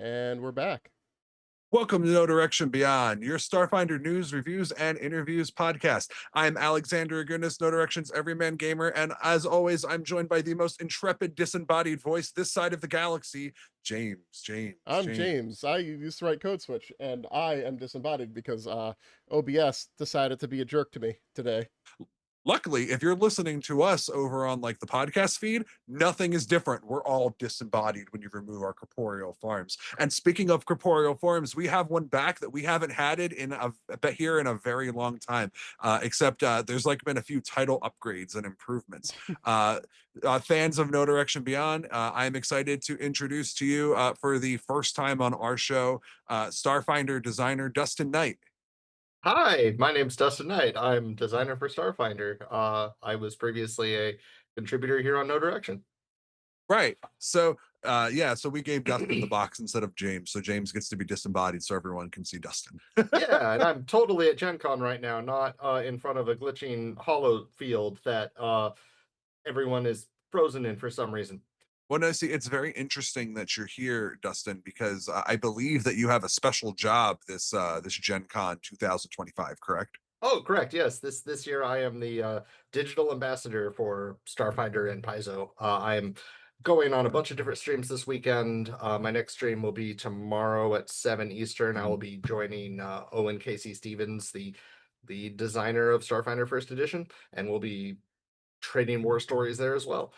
And we're back. Welcome to No Direction Beyond, your Starfinder news, reviews, and interviews podcast. I'm Alexander Goodness, No Direction's Everyman Gamer, and as always, I'm joined by the most intrepid, disembodied voice this side of the galaxy, James. I'm James. I used to write Code Switch, and I am disembodied because OBS decided to be a jerk to me today. Luckily, if you're listening to us over on like the podcast feed, nothing is different. We're all disembodied when you remove our corporeal forms. And speaking of corporeal forms, we have one back that we haven't had it in here in a very long time. Except there's like been a few title upgrades and improvements. Fans of No Direction Beyond, I'm excited to introduce to you for the first time on our show, Starfinder designer Dustin Knight. Hi, my name's Dustin Knight. I'm designer for Starfinder. I was previously a contributor here on No Direction. Right. So so we gave Dustin the box instead of James. So James gets to be disembodied so everyone can see Dustin. Yeah, and I'm totally at Gen Con right now, not in front of a glitching hollow field that everyone is frozen in for some reason. Well, no, see, it's very interesting that you're here, Dustin, because I believe that you have a special job this Gen Con 2025, correct? Oh, correct. Yes, this year I am the digital ambassador for Starfinder and Paizo. I am going on a bunch of different streams this weekend. My next stream will be tomorrow at 7 Eastern. I will be joining Owen Casey Stevens, the designer of Starfinder First Edition, and we'll be trading war stories there as well.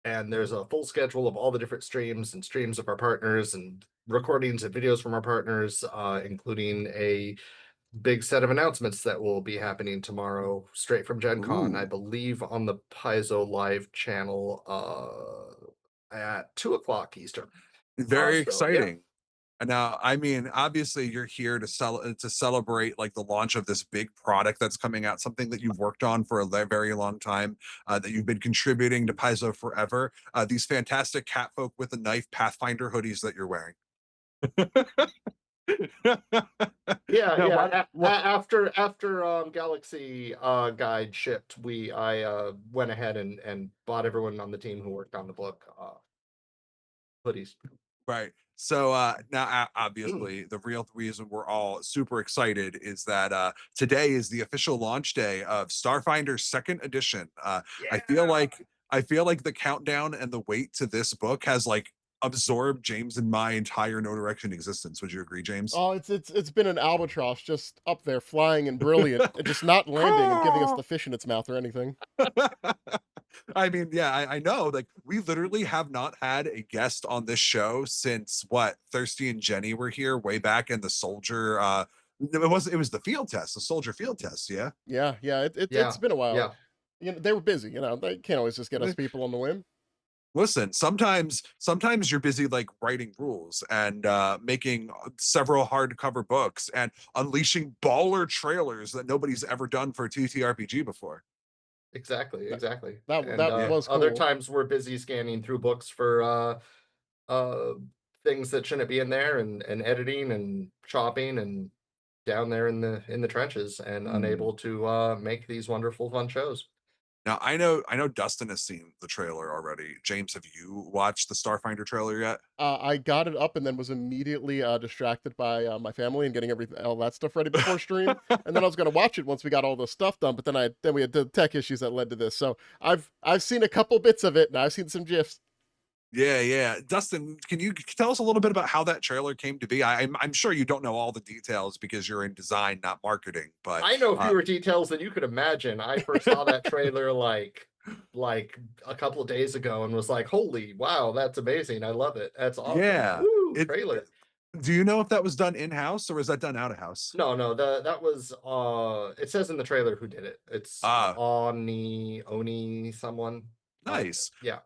And there's a full schedule of all the different streams and streams of our partners and recordings and videos from our partners, including a big set of announcements that will be happening tomorrow straight from Gen Con, I Ooh, believe on the Paizo Live channel at 2 o'clock Eastern. very So yeah, exciting. And now, I mean, obviously, you're here to celebrate like the launch of this big product that's coming out, something that you've worked on for a very long time, that you've been contributing to Paizo forever. These fantastic Catfolk with a Knife Pathfinder hoodies that you're wearing. yeah, Now, yeah. what After Galaxy Guide shipped, I went ahead and bought everyone on the team who worked on the book hoodies. Right. So now, obviously, the real reason we're all super excited is that today is the official launch day of Starfinder Second Edition. I feel Yeah. like the countdown and the wait to this book has like absorbed James and my entire No Direction existence. Would you agree, James? Oh, it's been an albatross just up there flying and brilliant and just not landing and giving us the fish in its mouth or anything. I mean, yeah, I know. Like, we literally have not had a guest on this show since what Thirsty and Jenny were here way back in the soldier. It was the field test, the soldier field test. Yeah. Yeah, it's Yeah, been a while. yeah. They were busy, they can't always just get us people on the whim. Listen, sometimes you're busy like writing rules and making several hardcover books and unleashing baller trailers that nobody's ever done for a TTRPG before. Exactly, That exactly. And that Yeah. was other cool. times we're busy scanning through books for uh things that shouldn't be in there and editing and chopping and down there in the trenches and Hmm. unable to make these wonderful fun shows. Now I know Dustin has seen the trailer already. James, have you watched the Starfinder trailer yet? I got it up and then was immediately distracted by my family and getting all that stuff ready before stream. And then I was gonna watch it once we got all the stuff done, but then we had the tech issues that led to this. So I've seen a couple bits of it and I've seen some gifs. Yeah, yeah. Dustin, can you tell us a little bit about how that trailer came to be? I'm sure you don't know all the details because you're in design, not marketing, but I know fewer details than you could imagine. I first saw that trailer like a couple of days ago and was like, "Holy wow, that's amazing. I love it. That's awesome. yeah. Woo, It trailer." Do you know if that was done in-house or was that done out of house? No, no, that was it says in the trailer who did it. It's Ah, Oni someone. nice. Yeah.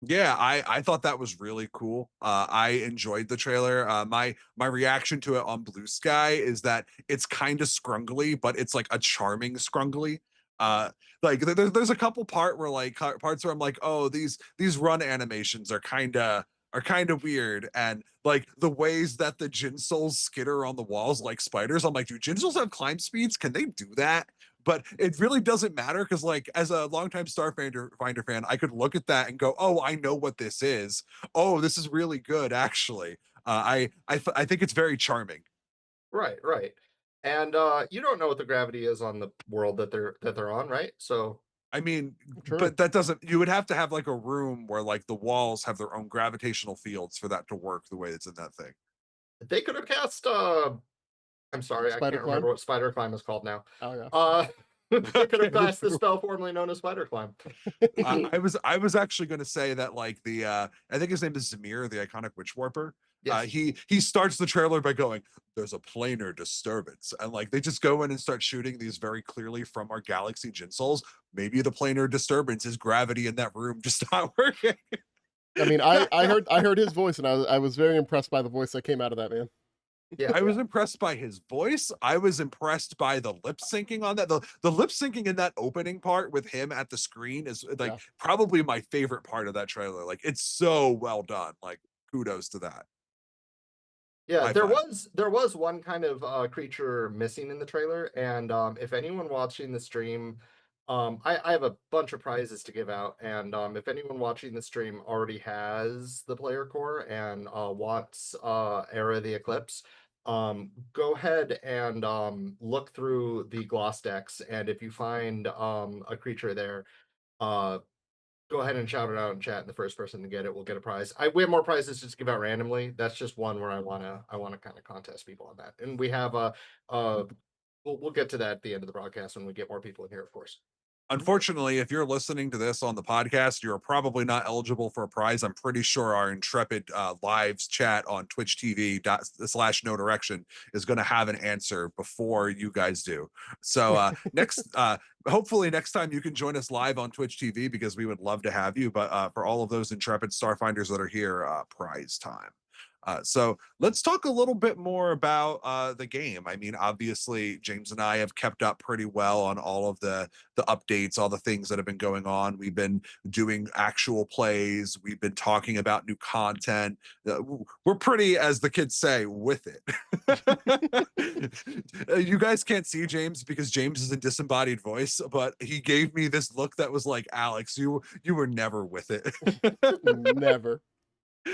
Yeah, I thought that was really cool. I enjoyed the trailer. My reaction to it on Blue Sky is that it's kind of scrungly, but it's like a charming scrungly. Uh, like there's a couple parts where I'm like, oh, these run animations are kind of weird, and like the ways that the Jinsouls skitter on the walls like spiders. I'm like, do Jinsouls have climb speeds? Can they do that? but it really doesn't matter because, like, as a longtime Finder fan, I could look at that and go, "Oh, I know what this is. Oh, this is really good, actually." I think it's very charming. Right, right. And you don't know what the gravity is on the world that they're on, right? So I mean, True. but that doesn't. You would have to have like a room where like the walls have their own gravitational fields for that to work the way it's in that thing. they could have cast I'm sorry, I Spider can't remember climb. what Spider Climb is called now. Oh yeah. Uh they could Okay, have cast the spell formerly known as Spider Climb. I was actually going to say that like the I think his name is Zamir, the iconic witch warper. Yes. He starts the trailer by going, "There's a planar disturbance," and like they just go in and start shooting these very clearly from our galaxy Jinsols. Maybe the planar disturbance is gravity in that room just not working. I mean, I heard his voice, and I was very impressed by the voice that came out of that man. Yeah. I was impressed by his voice. I was impressed by the lip syncing on that. The lip syncing in that opening part with him at the screen is like Yeah. probably my favorite part of that trailer. Like it's so well done. Like kudos to that. Yeah, High there five. was one kind of creature missing in the trailer, and if anyone watching the stream, I have a bunch of prizes to give out, and if anyone watching the stream already has the player core and wants Era of the Eclipse, go ahead and look through the gloss decks, and if you find a creature there, uh, go ahead and shout it out in chat, and the first person to get it will get a prize. We have more prizes just to give out randomly. That's just one where I wanna kind of contest people on that. And we have we'll get to that at the end of the broadcast when we get more people in here, of course. Unfortunately, if you're listening to this on the podcast, you're probably not eligible for a prize. I'm pretty sure our intrepid lives chat on Twitch TV / no direction is going to have an answer before you guys do. So hopefully next time you can join us live on Twitch TV because we would love to have you. But for all of those intrepid Starfinders that are here, prize time. So let's talk a little bit more about the game. I mean, obviously, James and I have kept up pretty well on all of the updates, all the things that have been going on. We've been doing actual plays. We've been talking about new content. We're pretty, as the kids say, with it. You guys can't see James because James is a disembodied voice, but he gave me this look that was like, Alex, you were never with it. Never.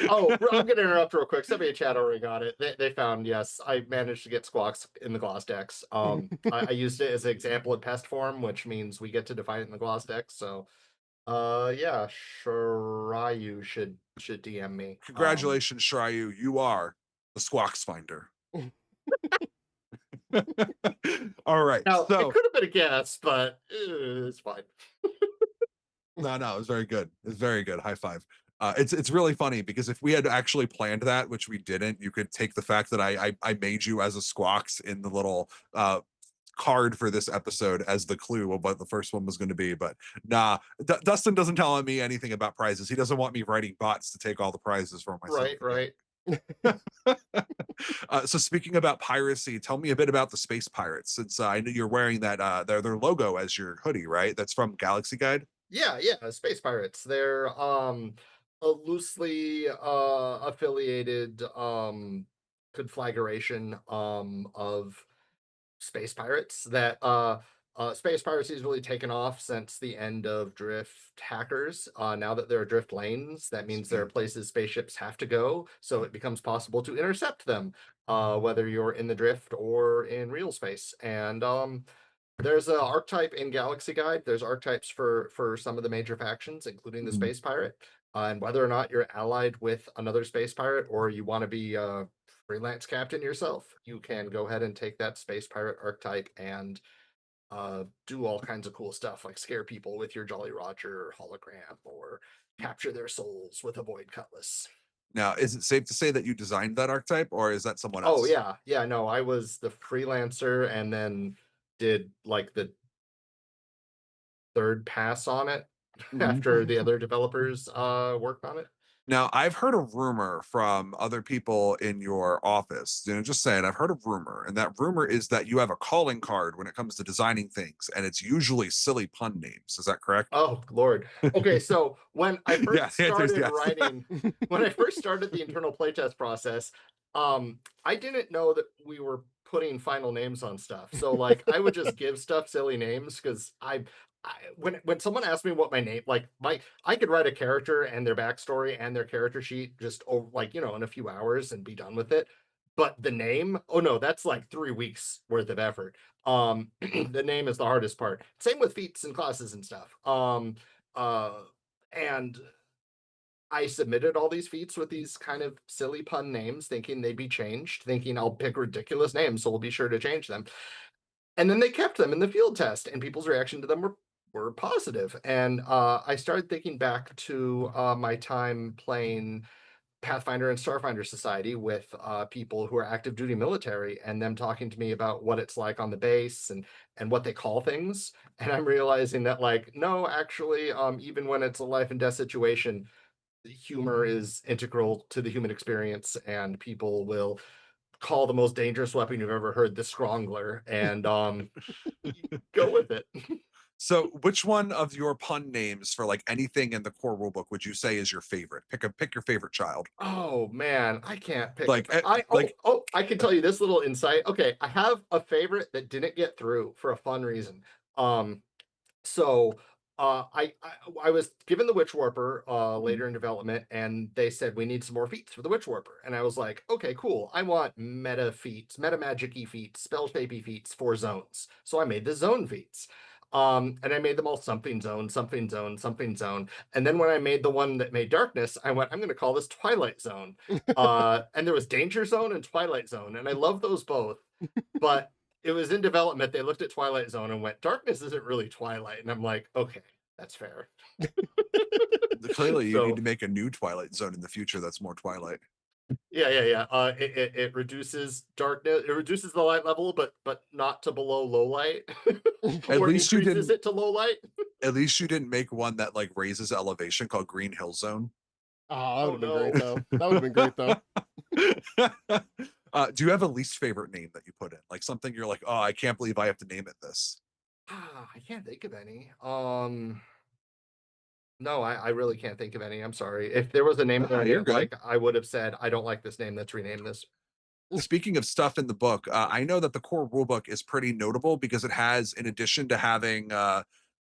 Oh, I'm gonna interrupt real quick. Somebody in chat already got it. They found, yes, I managed to get squawks in the gloss decks. I used it as an example in pest form, which means we get to define it in the gloss decks. So yeah, Shirayu should DM me. Congratulations, Shryu. You are the Squawks Finder. All right. Now it So could have been a guess, but it's fine. no, it was very good. It's very good. High five. It's really funny because if we had actually planned that, which we didn't, you could take the fact that I made you as a Squawks in the little card for this episode as the clue of what the first one was going to be. But nah, Dustin doesn't tell me anything about prizes. He doesn't want me writing bots to take all the prizes for myself. Right, right. So speaking about piracy, tell me a bit about the space pirates, since I know you're wearing that their logo as your hoodie, right? That's from Galaxy Guide. Yeah, yeah, space pirates. They're a loosely affiliated conflagration of space pirates that space piracy has really taken off since the end of drift hackers. Now that there are drift lanes, that means there are places spaceships have to go, so it becomes possible to intercept them, whether you're in the drift or in real space. And there's a archetype in Galaxy Guide. There's archetypes for some of the major factions, including the space pirate. And whether or not you're allied with another space pirate or you want to be a freelance captain yourself, you can go ahead and take that space pirate archetype and do all kinds of cool stuff, like scare people with your Jolly Roger hologram or capture their souls with a void cutlass. Now, is it safe to say that you designed that archetype, or is that someone Oh else? yeah, yeah. No, I was the freelancer and then did like the third pass on it after the other developers worked on it. Now, I've heard a rumor from other people in your office. Just saying, I've heard a rumor, and that rumor is that you have a calling card when it comes to designing things, and it's usually silly pun names. Is that correct? Oh Lord. Okay, so when I Yeah, first the answer is started yes. writing, when I first started the internal playtest process, I didn't know that we were putting final names on stuff. So like I would just give stuff silly names because when someone asks me what my name like my I could write a character and their backstory and their character sheet just like in a few hours and be done with it. But the name, oh no, that's like 3 weeks worth of effort. The name is the hardest part. Same with feats and classes and stuff. Uh and I submitted all these feats with these kind of silly pun names, thinking they'd be changed, thinking I'll pick ridiculous names, so we'll be sure to change them. And then they kept them in the field test, and people's reaction to them were positive. And I started thinking back to my time playing Pathfinder and Starfinder Society with people who are active duty military, and them talking to me about what it's like on the base and what they call things. And I'm realizing that like no, actually, even when it's a life and death situation, humor is integral to the human experience, and people will call the most dangerous weapon you've ever heard the Scrongler, and go with it. So, which one of your pun names for like anything in the core rulebook would you say is your favorite? Pick your favorite child. Oh man, I can't pick Like, I can tell you this little insight. Okay, I have a favorite that didn't get through for a fun reason. Um So, I was given the Witch Warper Mhm. later in development, and they said we need some more feats for the Witch Warper, and I was like, okay, cool. I want meta feats, meta magic-y feats, spell shapey feats for zones. So I made the zone feats. And I made them all something zone, something zone, something zone. And then when I made the one that made darkness, I went, I'm going to call this Twilight Zone. And there was Danger Zone and Twilight Zone, and I love those both. But it was in development. They looked at Twilight Zone and went, "Darkness isn't really Twilight." And I'm like, "Okay, that's fair." Clearly, you need So to make a new Twilight Zone in the future that's more Twilight. yeah, yeah, yeah. It reduces darkness. It reduces the light level, but not to below low light, At or least you increases didn't. it to low light. At least you didn't make one that like raises elevation called Green Hill Zone. Oh, that would Oh have been great no. though. That would have been great though. Do you have a least favorite name that you put in? Like something you're like, oh, I can't believe I have to name it this. I can't think of any. No, I really can't think of any. I'm sorry. If there was a name that Ah, I you're didn't good. like, I would have said, I don't like this name. Let's rename this. Speaking of stuff in the book, I know that the core rulebook is pretty notable because it has, in addition to having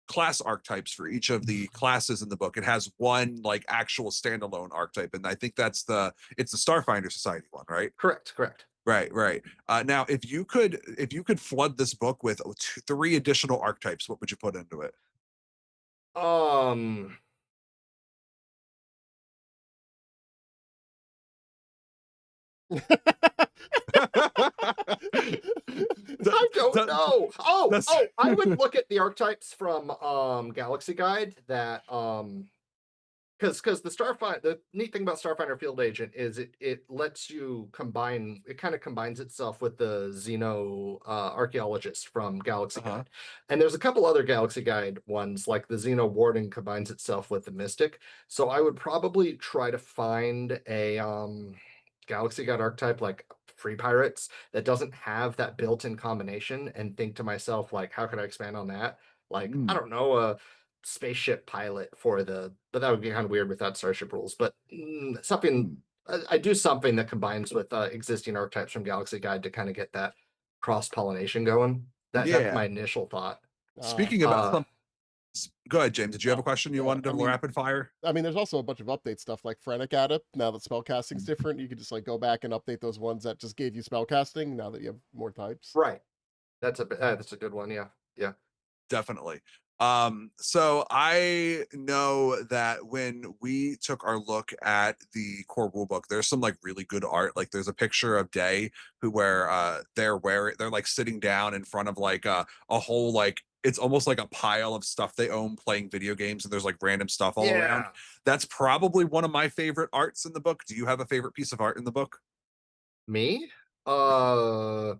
class archetypes for each of the classes in the book, it has one like actual standalone archetype, and I think it's the Starfinder Society one, right? Correct, correct. Right, right. Now, if you could flood this book with three additional archetypes, what would you put into it? Um, That- I don't that- know. that's I would look at the archetypes from Galaxy Guide that because the neat thing about Starfinder Field Agent is it lets you combine, it kind of combines itself with the Xeno archaeologist from Galaxy uh-huh. Guide. And there's a couple other Galaxy Guide ones, like the Xeno Warden combines itself with the Mystic. So I would probably try to find a Galaxy Guide archetype like Free Pirates that doesn't have that built-in combination, and think to myself, like, how can I expand on that? Like, I Mm, don't know, a spaceship pilot for the, but that would be kind of weird without Starship rules. But something, mm. I do something that combines with existing archetypes from Galaxy Guide to kind of get that cross pollination going. That's Yeah. my initial thought. uh, Speaking about Uh, some, go ahead, James. Did you have a oh, question you yeah. wanted to rapid fire? I mean, there's also a bunch of update stuff like Frenic Adept. Now that spellcasting's Mm. different, you could just like go back and update those ones that just gave you spellcasting. Now that you have more types. right. That's a good one. Yeah, yeah. Definitely. So I know that when we took our look at the core rulebook, there's some like really good art. Like there's a picture of Day where they're like sitting down in front of like a whole like it's almost like a pile of stuff they own playing video games, and there's like random stuff all around. Yeah. That's probably one of my favorite arts in the book. Do you have a favorite piece of art in the book? Me? Uh,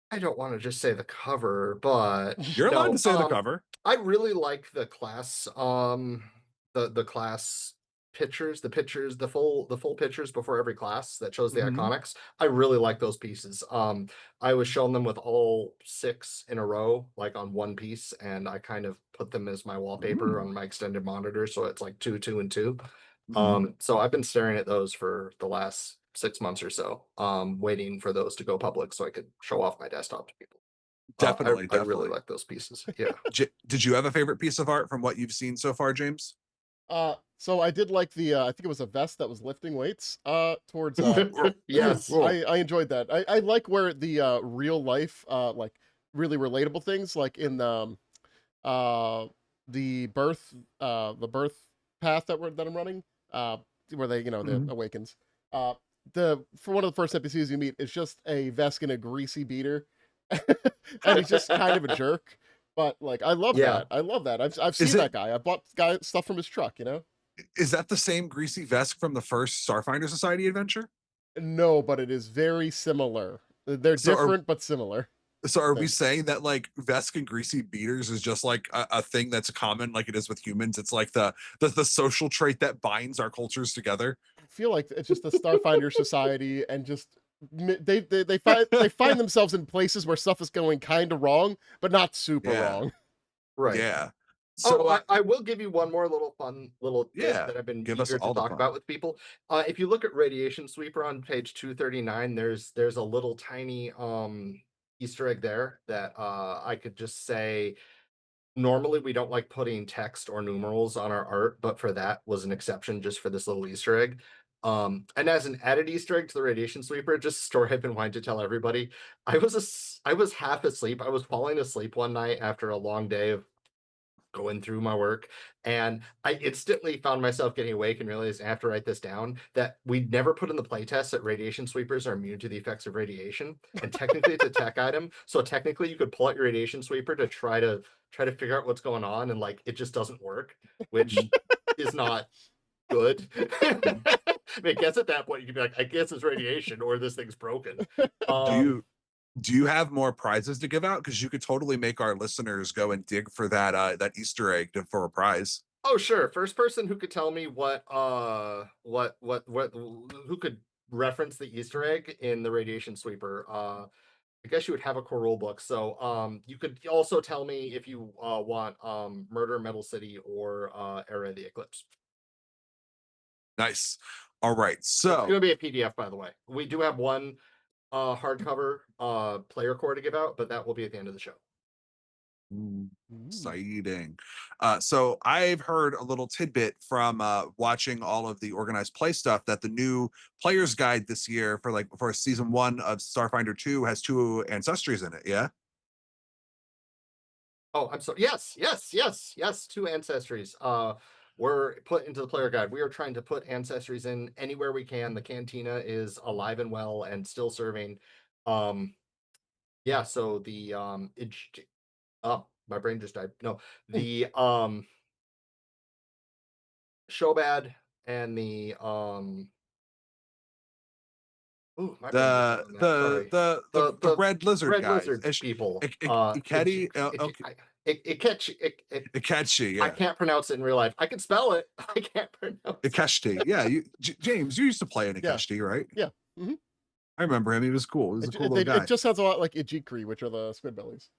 I don't want to just say the cover, but You're allowed to no. say the cover. I really like the class, the class pictures, the full pictures before every class that shows the Mhm. iconics. I really like those pieces. I was shown them with all six in a row, like on one piece, and I kind of put them as my wallpaper Mm. on my extended monitor, so it's like two, two, and two. Mhm. So I've been staring at those for the last 6 months or so, waiting for those to go public so I could show off my desktop to people. Definitely, I really definitely. like those pieces. Yeah. Did you have a favorite piece of art from what you've seen so far, James? So I did like the I think it was a vest that was lifting weights towards Yes. I enjoyed that. I like where the real life like really relatable things like in uh the birth path that I'm running where they the Mhm. awakens. Uh the for one of the first NPCs you meet is just a Vesk in a greasy beater. And he's just kind of a jerk. But like I love Yeah. that. I love that. I've Is seen it that guy. I bought guy stuff from his truck, you know? is that the same greasy vest from the first Starfinder Society adventure? No, but it is very similar. They're So are different but similar. so are we Thing. saying that like Vesk and greasy beaters is just like a thing that's common like it is with humans? It's like the social trait that binds our cultures together. I feel like it's just a Starfinder society, and just they find themselves in places where stuff is going kind of wrong, but not super Yeah. wrong. Right. Yeah. Oh, So I will give you one more little fun little tip yeah, that I've been give us eager to all the talk fun. about with people. If you look at Radiation Sweeper on page 239, there's a little tiny Easter egg there that I could just say normally we don't like putting text or numerals on our art, but for that was an exception just for this little Easter egg. And as an added Easter egg to the Radiation Sweeper, just a story I've been wanting to tell everybody. I was half asleep. I was falling asleep one night after a long day of going through my work, and I instantly found myself getting awake and realized I have to write this down that we never put in the playtest that radiation sweepers are immune to the effects of radiation, and technically it's a tech item, so technically you could pull out your radiation sweeper to try to figure out what's going on, and like it just doesn't work, which is not good. I guess at that point you could be like, I guess it's radiation or this thing's broken. Do um you do you have more prizes to give out? Because you could totally make our listeners go and dig for that Easter egg for a prize. Oh, sure. First person who could tell me what who could reference the Easter egg in the radiation sweeper. I guess you would have a core rule book. So you could also tell me if you want Murder Metal City or Era of the Eclipse. Nice. All right. It's So gonna be a PDF, by the way. We do have one hardcover player core to give out, but that will be at the end of the show. Ooh. exciting. So I've heard a little tidbit from watching all of the organized play stuff that the new player's guide this year for season one of Starfinder 2 has two ancestries in it. Yeah. Oh, I'm sorry. Yes, yes, yes, yes. Two ancestries. Were put into the player guide. We are trying to put ancestries in anywhere we can. The cantina is alive and well and still serving. Um, yeah. So the oh, my brain just died. No, the Shobad and the ooh, my brain just died The on that. the Sorry. the the the The red lizard red guys. lizard people. Ikedi, It catch it. Ikechi, I yeah. can't pronounce it in real life. I can spell it. I can't pronounce it. Ikeshti. Yeah, James, you used to play in Yeah. Ikeshti, right? Yeah. Hmm. I remember him. He was cool. He was a cool little It guy. just sounds a lot like Ijikri, which are the squid bellies.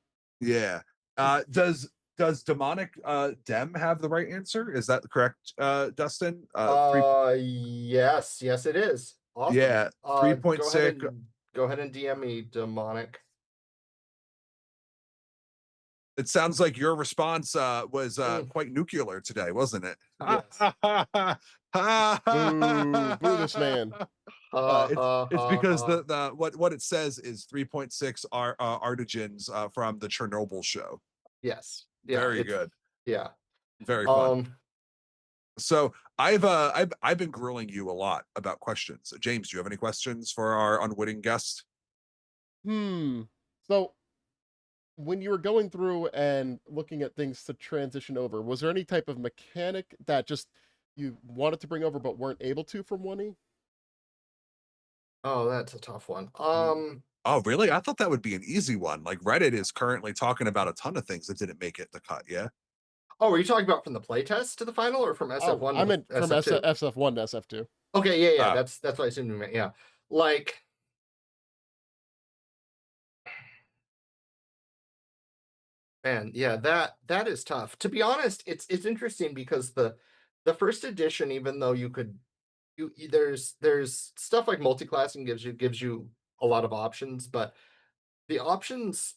Yeah. Does demonic dem have the right answer? Is that correct, Dustin? Three Yes, yes, it is. Awesome. yeah, 3.6. Go ahead and DM me, demonic. It sounds like your response was Mm, quite nuclear today, wasn't it? yes. Boo this man. Ha It's ha it's ha because ha. the what it says is 3.6 are artigens from the Chernobyl show. Yes. Yeah, Very it's good. yeah. Very fun. Um So I've been grilling you a lot about questions. James, do you have any questions for our unwitting guest? Hmm. So when you were going through and looking at things to transition over, was there any type of mechanic that just you wanted to bring over but weren't able to from 1E? oh, that's a tough one. Oh, really? I thought that would be an easy one. Like Reddit is currently talking about a ton of things that didn't make it the cut. Yeah. Oh, are you talking about from the playtest to the final or from Oh, SF1 I to meant the from SF2? SF1 to SF2. Okay, yeah, yeah, Uh, that's what I assumed you meant. Yeah. Like man, yeah, that is tough. To be honest, it's interesting because the first edition, even though you could there's stuff like multi-classing gives you a lot of options, but the options,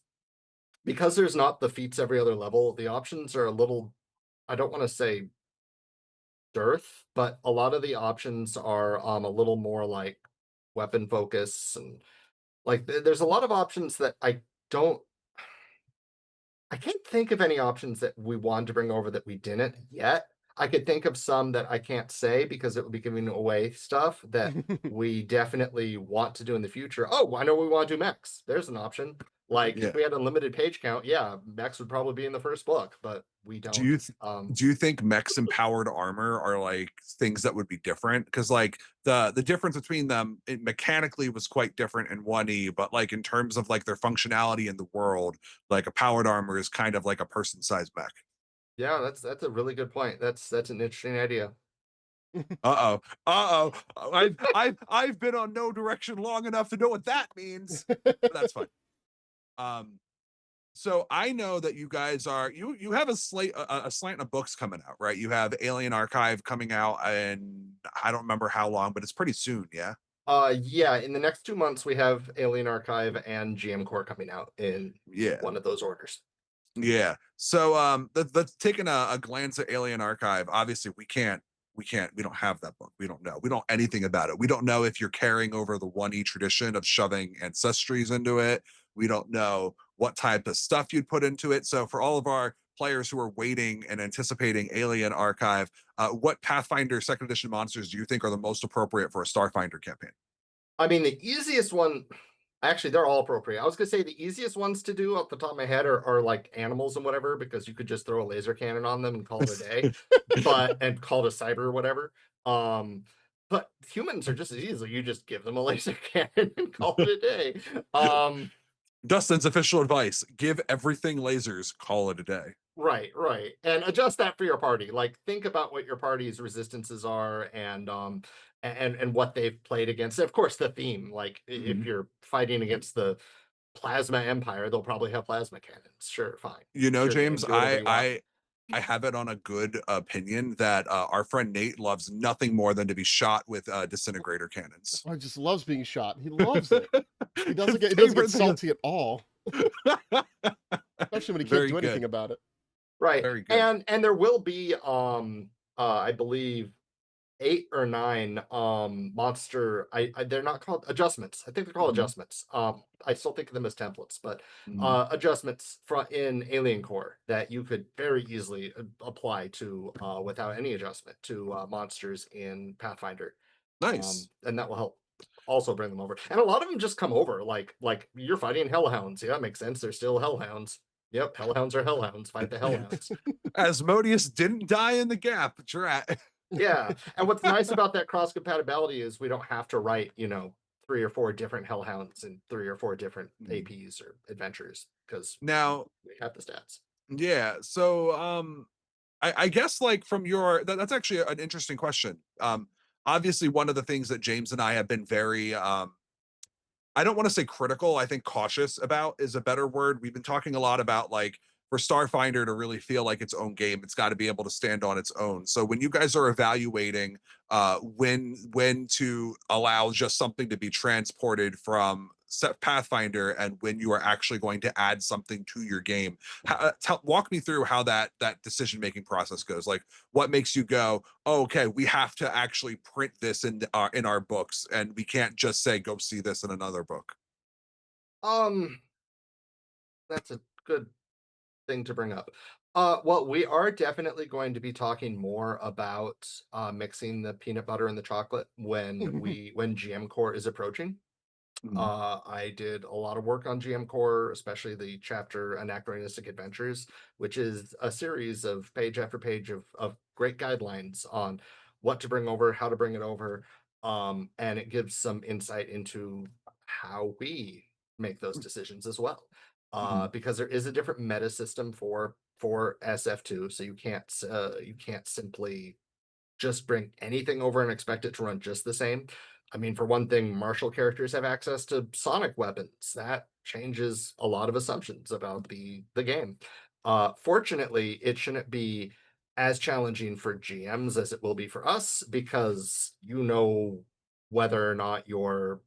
because there's not the feats every other level, the options are a little, I don't want to say dearth, but a lot of the options are a little more like weapon focus, and like there's a lot of options that don't I can't think of any options that we wanted to bring over that we didn't yet. I could think of some that I can't say because it would be giving away stuff that we definitely want to do in the future. Oh, I know we want to do mechs. There's an option. Like Yeah. if we had unlimited page count, yeah, mechs would probably be in the first book, but we Do don't. you do you think mechs and powered armor are like things that would be different? Because like the difference between them, it mechanically was quite different in 1E, but like in terms of like their functionality in the world, like a powered armor is kind of like a person-sized mech. Yeah, that's a really good point. That's an interesting idea. Uh-oh. Uh-oh. I've been on no direction long enough to know what that means. But that's fine. Um so I know that you guys are you have a slant of books coming out, right? You have Alien Archive coming out, and I don't remember how long, but it's pretty soon, yeah. Yeah, in the next 2 months we have Alien Archive and GM Core coming out in Yeah. one of those orders. Yeah. So that's taking a glance at Alien Archive. Obviously, we don't have that book. We don't know. We don't know anything about it. We don't know if you're carrying over the 1E tradition of shoving ancestries into it. We don't know what type of stuff you'd put into it. So for all of our players who are waiting and anticipating Alien Archive, what Pathfinder second edition monsters do you think are the most appropriate for a Starfinder campaign? I mean, the easiest one, actually, they're all appropriate. I was gonna say the easiest ones to do off the top of my head are like animals and whatever, because you could just throw a laser cannon on them and call it a day, but and call it a cyber or whatever. Um, but humans are just as easy. You just give them a laser cannon and call it a day. Um, Dustin's official advice: give everything lasers. Call it a day. Right, right. And adjust that for your party. Like think about what your party's resistances are and what they've played against. Of course, the theme. Like if Mhm. you're fighting against the Plasma Empire, they'll probably have plasma cannons. Sure, fine. You know, Sure thing. James, Do whatever you want. I have it on a good opinion that our friend Nate loves nothing more than to be shot with disintegrator cannons. Oh, he just loves being shot. He loves it. His He doesn't get favorite thing. salty at all, especially when he can't Very do anything good. about it. Right. Very good. And there will be I believe 8 or 9 monster, they're not called adjustments. I think they're called Mhm. adjustments. I still think of them as templates, but Mhm. adjustments in Alien Core that you could very easily apply to without any adjustment to monsters in Pathfinder. Nice. And that will help also bring them over. And a lot of them just come over like you're fighting hellhounds. Yeah, that makes sense. They're still hellhounds. Yep, hellhounds are hellhounds. Fight the hellhounds. Asmodeus didn't die in the gap. Drat. Yeah, and what's nice about that cross compatibility is we don't have to write, 3 or 4 different hellhounds and 3 or 4 different Mhm. APs or adventures because Now, we have the stats. yeah. So, I guess like from your that's actually an interesting question. Obviously, one of the things that James and I have been very I don't want to say critical, I think cautious about is a better word. We've been talking a lot about like for Starfinder to really feel like its own game, it's got to be able to stand on its own. So when you guys are evaluating when to allow just something to be transported from set Pathfinder and when you are actually going to add something to your game, walk me through how that decision making process goes. Like what makes you go, oh, okay, we have to actually print this in our books, and we can't just say go see this in another book. Um, that's a good thing to bring up. Well, we are definitely going to be talking more about mixing the peanut butter and the chocolate when GM Core is approaching. Mhm. I did a lot of work on GM Core, especially the chapter Anachronistic Adventures, which is a series of page after page of great guidelines on what to bring over, how to bring it over. And it gives some insight into how we make those decisions as well. Mhm. Because there is a different meta system for SF2, so you can't simply just bring anything over and expect it to run just the same. I mean, for one thing, martial characters have access to sonic weapons. That changes a lot of assumptions about the game. Fortunately, it shouldn't be as challenging for GMs as it will be for us, because you know whether or not your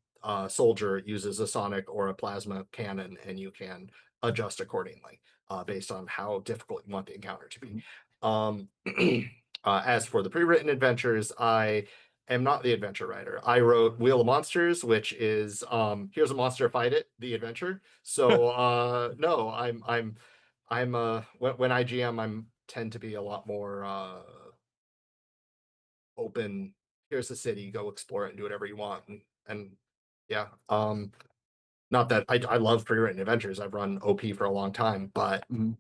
soldier uses a sonic or a plasma cannon, and you can adjust accordingly based on how difficult you want the encounter to be. Mhm. Um, as for the pre-written adventures, I am not the adventure writer. I wrote Wheel of Monsters, which is here's a monster, fight it, the adventure. So no, when I GM, I'm tend to be a lot more open. Here's the city, go explore it and do whatever you want. And yeah, not that I love pre-written adventures. I've run OP for a long time, but Mhm.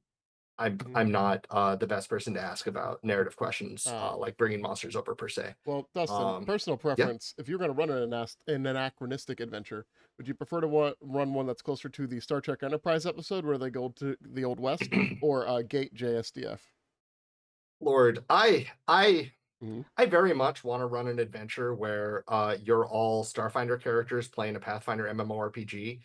Mhm. I'm not the best person to ask about narrative questions, Uh, like bringing monsters over per se. well, Dustin, Um, personal yeah, preference. If you're going to run an anachronistic adventure, would you prefer to run one that's closer to the Star Trek Enterprise episode where they go to the Old West, or Gate JSDF? Lord, Hmm. I very much want to run an adventure where you're all Starfinder characters playing a Pathfinder MMORPG.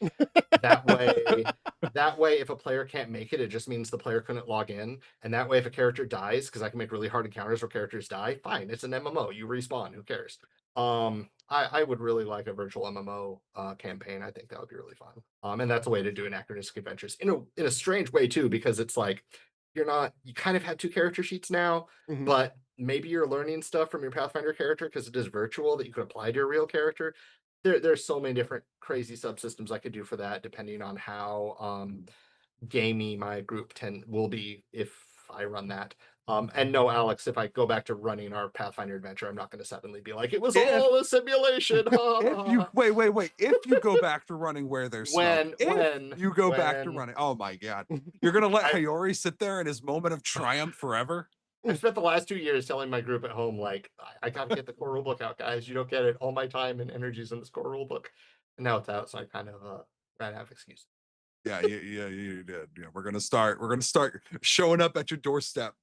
That way, if a player can't make it, it just means the player couldn't log in. And that way, if a character dies, because I can make really hard encounters where characters die, fine, it's an MMO. You respawn. Who cares? I would really like a virtual MMO campaign. I think that would be really fun. And that's a way to do anachronistic adventures in a strange way too, because it's like you kind of have two character sheets now, Hmm. but maybe you're learning stuff from your Pathfinder character because it is virtual that you could apply to your real character. There's so many different crazy subsystems I could do for that, depending on how gamey my group will be if I run that. And no, Alex, if I go back to running our Pathfinder adventure, I'm not going to suddenly be like, it was If all a simulation. Ha, if ha, you ha. wait, if you go back to running where there's smoke, When, if when, you go back to when running, oh my god, you're gonna let I, Hayori sit there in his moment of triumph forever? I've spent the last 2 years telling my group at home, like, I got to get the core rulebook out, guys. You don't get it. All my time and energies in this core rulebook. And now it's out, so I kind of ran out of excuse. Yeah, you did. Yeah, we're gonna start showing up at your doorstep.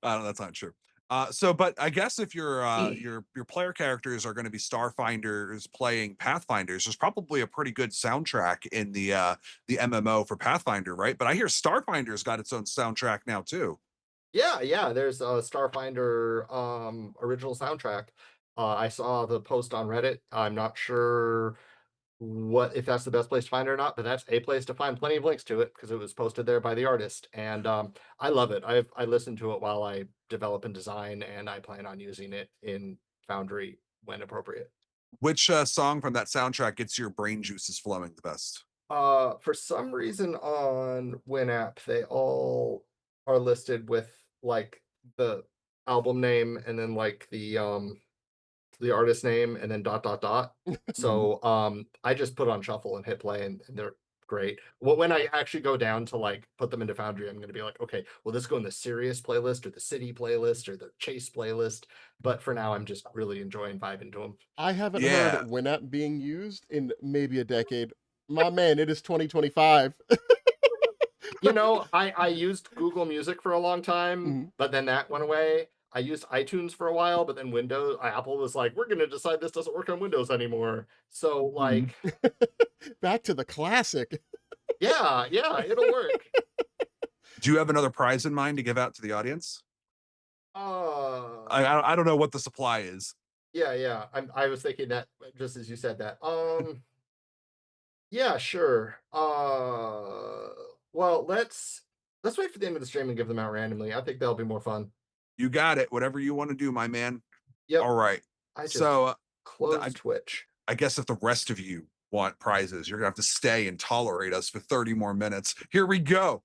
That's not true. But I guess if your player characters are going to be Starfinders playing Pathfinders, there's probably a pretty good soundtrack in the MMO for Pathfinder, right? But I hear Starfinder's got its own soundtrack now too. Yeah. There's a Starfinder original soundtrack. I saw the post on Reddit. I'm not sure what if that's the best place to find it or not, but that's a place to find plenty of links to it because it was posted there by the artist. And I love it. I listen to it while I develop and design, and I plan on using it in Foundry when appropriate. Which song from that soundtrack gets your brain juices flowing the best? For some reason on WinApp, they all are listed with like the album name and then like the artist name and then dot dot dot. Mhm. So I just put on shuffle and hit play, and they're great. Well, when I actually go down to like put them into Foundry, I'm gonna be like, okay, will this go in the serious playlist or the city playlist or the chase playlist? But for now, I'm just really enjoying vibing to them. I haven't heard Yeah, Winamp being used in maybe a decade. My man, it is 2025. I used Google Music for a long time, Mhm. but then that went away. I used iTunes for a while, but then Apple was like, we're gonna decide this doesn't work on Windows anymore. So mhm. like, Back to the classic. yeah, it'll work. Do you have another prize in mind to give out to the audience? Uh I don't know what the supply is. yeah. I was thinking that just as you said that. Yeah, sure. Well, let's wait for the end of the stream and give them out randomly. I think that'll be more fun. You got it. Whatever you want to do, my man. Yep. All right. I just So I, closed Twitch. I guess if the rest of you want prizes, you're gonna have to stay and tolerate us for 30 more minutes. Here we go.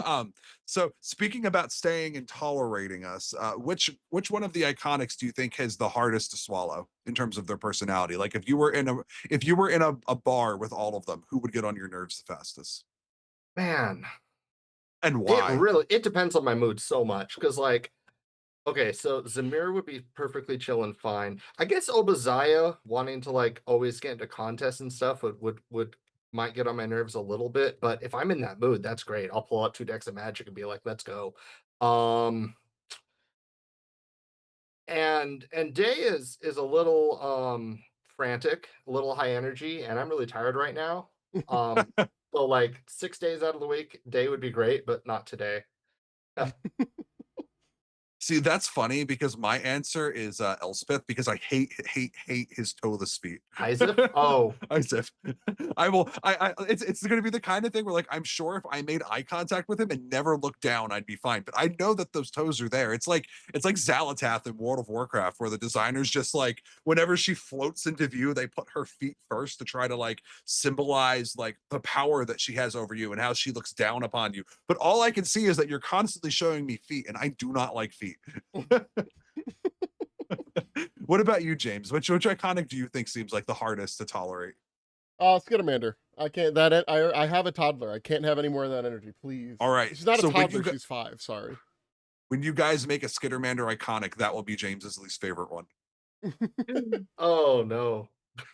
um, so speaking about staying and tolerating us, which one of the iconics do you think has the hardest to swallow in terms of their personality? Like if you were in a bar with all of them, who would get on your nerves the fastest? Man, And why? it depends on my mood so much because like okay, so Zamir would be perfectly chill and fine. I guess Obazaya wanting to like always get into contests and stuff would might get on my nerves a little bit, but if I'm in that mood, that's great. I'll pull out two decks of magic and be like, let's go. Um and Day is a little frantic, a little high energy, and I'm really tired right now. Um so like 6 days out of the week, Day would be great, but not today. See, that's funny because my answer is Elspeth because I hate his toeless feet. Isaac? Oh, Isaac. I will. It's going to be the kind of thing where like I'm sure if I made eye contact with him and never looked down, I'd be fine. But I know that those toes are there. It's like Xalatath in World of Warcraft, where the designers just like whenever she floats into view, they put her feet first to try to like symbolize like the power that she has over you and how she looks down upon you. But all I can see is that you're constantly showing me feet, and I do not like feet. What about you, James? Which iconic do you think seems like the hardest to tolerate? Skittermander. I can't. I have a toddler. I can't have any more of that energy, please. All right. She's not a So toddler. She's 5. Sorry. when you guys make a Skittermander iconic, that will be James's least favorite one. oh no.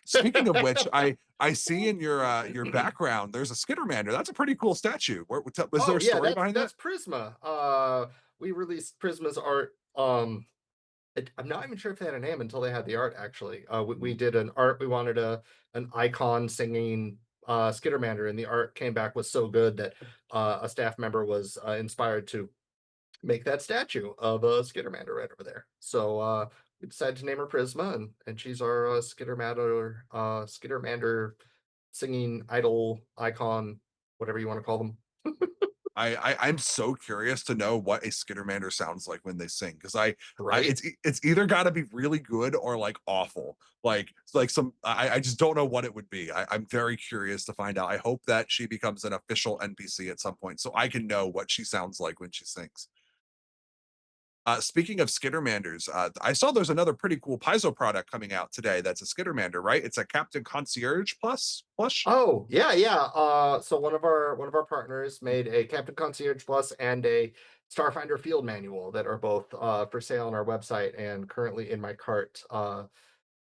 Speaking of which, I see in your background there's a Skittermander. That's a pretty cool statue. Was there Oh a yeah, story behind that? that's Prisma. We released Prisma's art. I'm not even sure if they had a name until they had the art. Actually, we did an art. We wanted an icon singing Skittermander, and the art came back was so good that a staff member was inspired to make that statue of a Skittermander right over there. So we decided to name her Prisma, and she's our Skittermander singing idol icon, whatever you want to call them. I'm so curious to know what a Skittermander sounds like when they sing because Right? it's either got to be really good or like awful. Like some I just don't know what it would be. I'm very curious to find out. I hope that she becomes an official NPC at some point so I can know what she sounds like when she sings. Speaking of Skittermanders, I saw there's another pretty cool Paizo product coming out today. That's a Skittermander, right? It's a Captain Concierge plus plush. Oh, yeah, yeah. So one of our partners made a Captain Concierge Plus and a Starfinder Field Manual that are both for sale on our website and currently in my cart,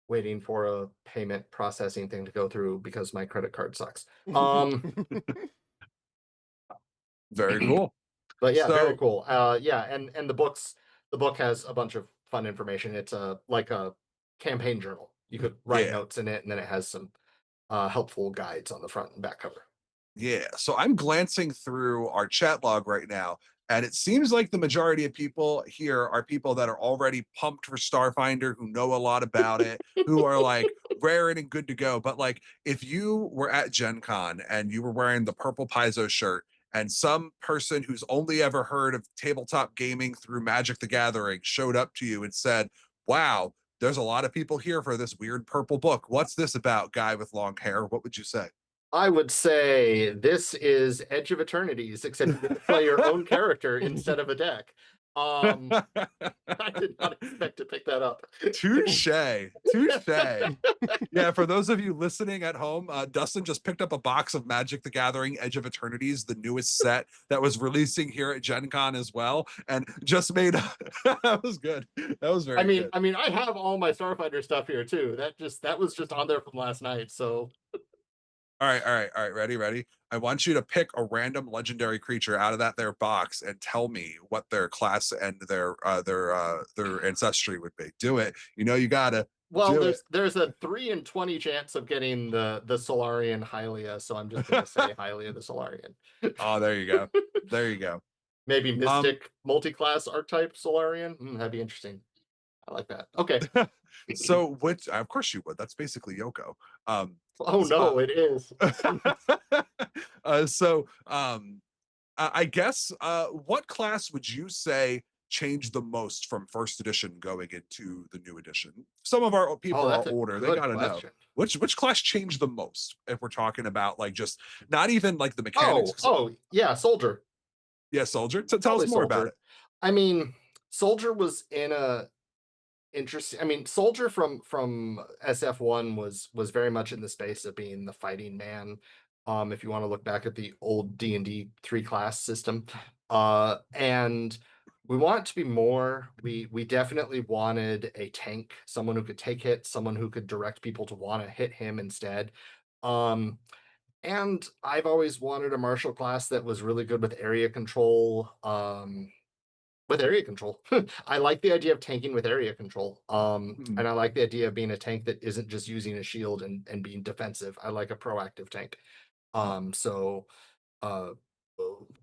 waiting for a payment processing thing to go through because my credit card sucks. Very cool. But yeah, very So cool. Yeah, and the book has a bunch of fun information. It's like a campaign journal. You could write yeah, notes in it, and then it has some helpful guides on the front and back cover. yeah. So I'm glancing through our chat log right now, and it seems like the majority of people here are people that are already pumped for Starfinder, who know a lot about it, who are like raring and good to go. But like, if you were at Gen Con and you were wearing the purple Paizo shirt, and some person who's only ever heard of tabletop gaming through Magic the Gathering showed up to you and said, "Wow, there's a lot of people here for this weird purple book. What's this about, guy with long hair?" What would you say? I would say this is Edge of Eternities, except you get to play your own character instead of a deck. I did not expect to pick that up. Touche. Touche. Yeah, for those of you listening at home, Dustin just picked up a box of Magic the Gathering Edge of Eternities, the newest set that was releasing here at Gen Con as well, and just made that was good. That was very good. I have all my Starfinder stuff here too. That was just on there from last night. So All right, all right, all right. Ready, ready. I want you to pick a random legendary creature out of that their box and tell me what their class and their ancestry would be. Do it. You know you gotta well, do it. there's a 3 in 20 chance of getting the Solarian Hylia, so I'm just gonna say Hylia the Solarian. Oh, there you go. There you go. Maybe Um, Mystic multi-class archetype Solarian. That'd be interesting. I like that. Okay. so which of course you would. That's basically Yoko. Oh no, it is. So I guess what class would you say changed the most from first edition going into the new edition? Some of our Oh, people are that's a older. They good gotta know question. which class changed the most if we're talking about like just not even like the mechanics. Oh, yeah, Soldier. Yeah, soldier. Tell us Probably more about Soldier. it. I mean, Soldier was in a interesting. Soldier from SF1 was very much in the space of being the fighting man. If you want to look back at the old D&D 3 class system, and we want it to be more. We definitely wanted a tank, someone who could take hits, someone who could direct people to want to hit him instead. Um, and I've always wanted a martial class that was really good with area control. With area control. I like the idea of tanking with area control. Hmm. And I like the idea of being a tank that isn't just using a shield and being defensive. I like a proactive tank. So uh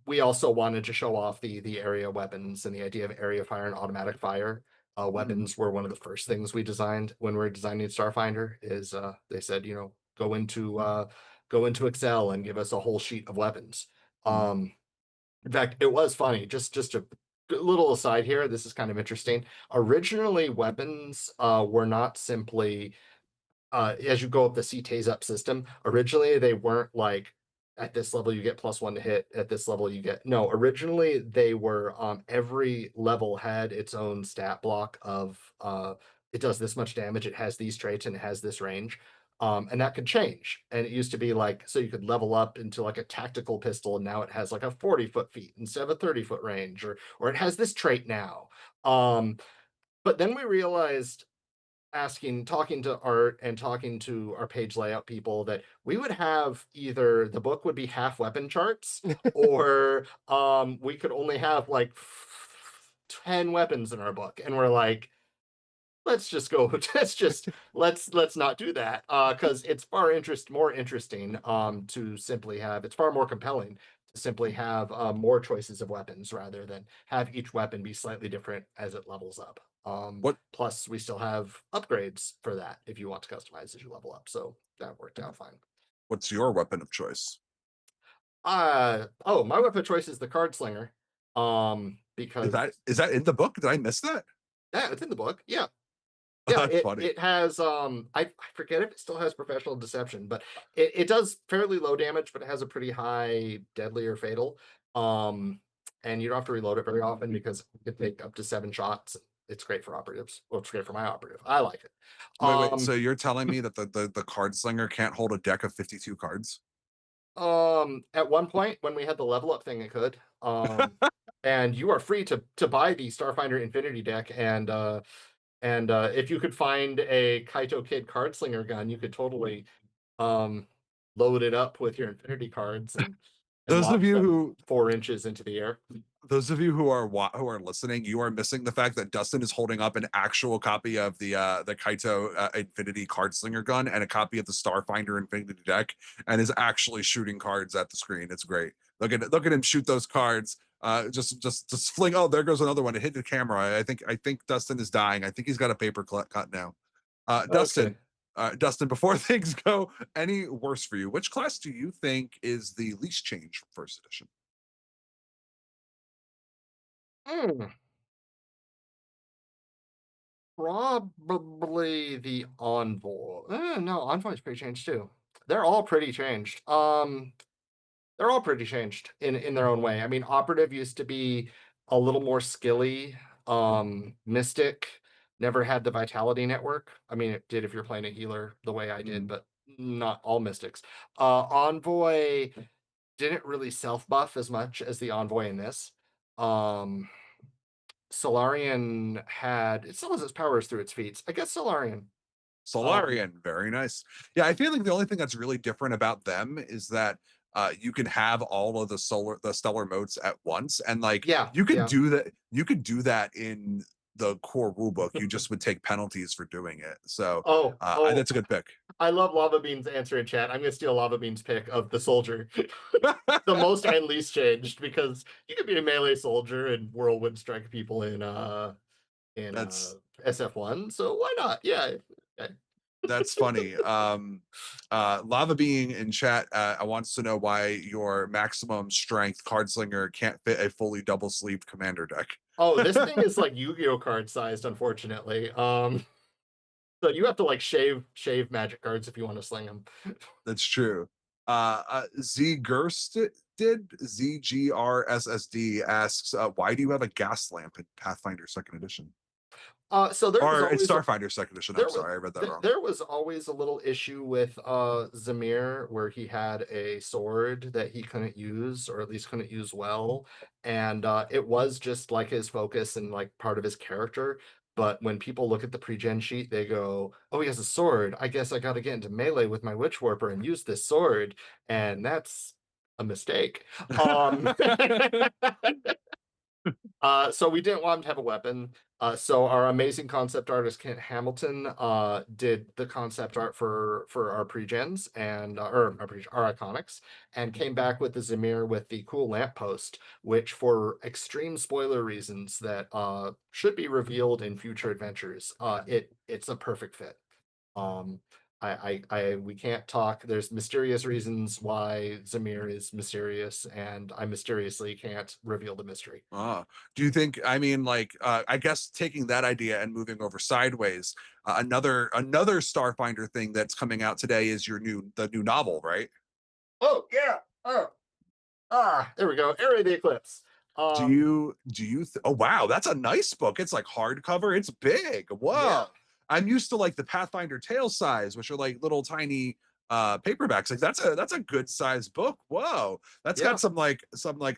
we also wanted to show off the area weapons and the idea of area fire and automatic fire. Mhm. Weapons were one of the first things we designed when we were designing Starfinder. Is they said, go into Excel and give us a whole sheet of weapons. Mhm. Um, in fact, it was funny. Just a little aside here. This is kind of interesting. Originally, weapons were not simply as you go up the CTAs up system, originally they weren't like at this level you get +1 to hit, at this level you get no, originally they were every level had its own stat block of it does this much damage, it has these traits, and it has this range. And that could change. And it used to be like so you could level up into like a tactical pistol, and now it has like a 40-foot feet instead of a 30-foot range, or it has this trait now. Um, but then we realized talking to Art and talking to our page layout people that we would have either the book would be half weapon charts or we could only have like 10 weapons in our book. And we're like, let's just go let's not do that because it's more interesting to simply have it's far more compelling to simply have more choices of weapons rather than have each weapon be slightly different as it levels up. What Plus we still have upgrades for that if you want to customize as you level up, so that worked out fine. what's your weapon of choice? My weapon choice is the card slinger Is because that in the book? Did I miss that? yeah, it's in the book. Yeah. Yeah, That's it funny. it has I forget if it still has professional deception, but it does fairly low damage, but it has a pretty high deadly or fatal. Um and you don't have to reload it very often because it can take up to 7 shots. It's great for operatives. Well, it's great for my operative. I like it. Wait. Um So you're telling me that the card slinger can't hold a deck of 52 cards? at one point when we had the level up thing it could. And you are free to buy the Starfinder Infinity deck and if you could find a Kaito Kid card slinger gun, you could totally um, load it up with your infinity cards and Those of launch you them who 4 inches into the air. who are listening, you are missing the fact that Dustin is holding up an actual copy of the Kaito Infinity Card Slinger gun and a copy of the Starfinder Infinity deck, and is actually shooting cards at the screen. It's great. Look at him shoot those cards. Just fling. Oh, there goes another one. It hit the camera. I think Dustin is dying. I think he's got a paper cut now. Okay. Dustin, before things go any worse for you, which class do you think is the least changed from first edition? Hmm, probably the envoy. No, envoy's pretty changed too. They're all pretty changed. They're all pretty changed in their own way. I mean, operative used to be a little more skilly. Mystic never had the vitality network. I mean, it did if you're playing a healer the way I did, Mhm. but not all mystics. Envoy didn't really self buff as much as the envoy in this. Um, Solarian had it still has its powers through its feats. I guess Solarian. Um, Solarian, very nice. Yeah, I feel like the only thing that's really different about them is that you can have all of the stellar modes at once, and like yeah, you could yeah. do that. You could do that in the core rulebook. You just would take penalties for doing it. So Oh, oh, that's a good pick. I love Lava Bean's answer in chat. I'm gonna steal Lava Bean's pick of the soldier. The most and least changed because you could be a melee soldier and whirlwind strike people in that's SF1. So why not? Yeah. Okay. that's funny. Lava Being in chat wants to know why your maximum strength card slinger can't fit a fully double sleeved commander deck. Oh, this thing is like Yu-Gi-Oh card sized, unfortunately. So you have to like shave magic cards if you want to sling them. That's true. Z Gerst did ZGRSSD asks, why do you have a gas lamp in Pathfinder Second Edition? So there was Or in always Starfinder Second Edition. I'm there was sorry, I read that wrong. there was always a little issue with Zamir where he had a sword that he couldn't use or at least couldn't use well, and it was just like his focus and like part of his character. But when people look at the pre-gen sheet, they go, "Oh, he has a sword. I guess I got to get into melee with my witch warper and use this sword," and that's a mistake. Um, So we didn't want him to have a weapon. So our amazing concept artist Kent Hamilton did the concept art for our pre-gens and our iconics, and came back with the Zamir with the cool lamppost, which for extreme spoiler reasons that should be revealed in future adventures. It's a perfect fit. Um, we can't talk. There's mysterious reasons why Zamir is mysterious, and I mysteriously can't reveal the mystery. Do you think, I mean, like, I guess taking that idea and moving over sideways, another Starfinder thing that's coming out today is the new novel, right? Oh yeah. Oh, there we go. Area of the Eclipse. Um, Oh wow, that's a nice book. It's like hardcover, it's big. yeah, Whoa. I'm used to like the Pathfinder tale size, which are like little tiny paperbacks. Like that's a good sized book. Whoa. That's yeah. got some like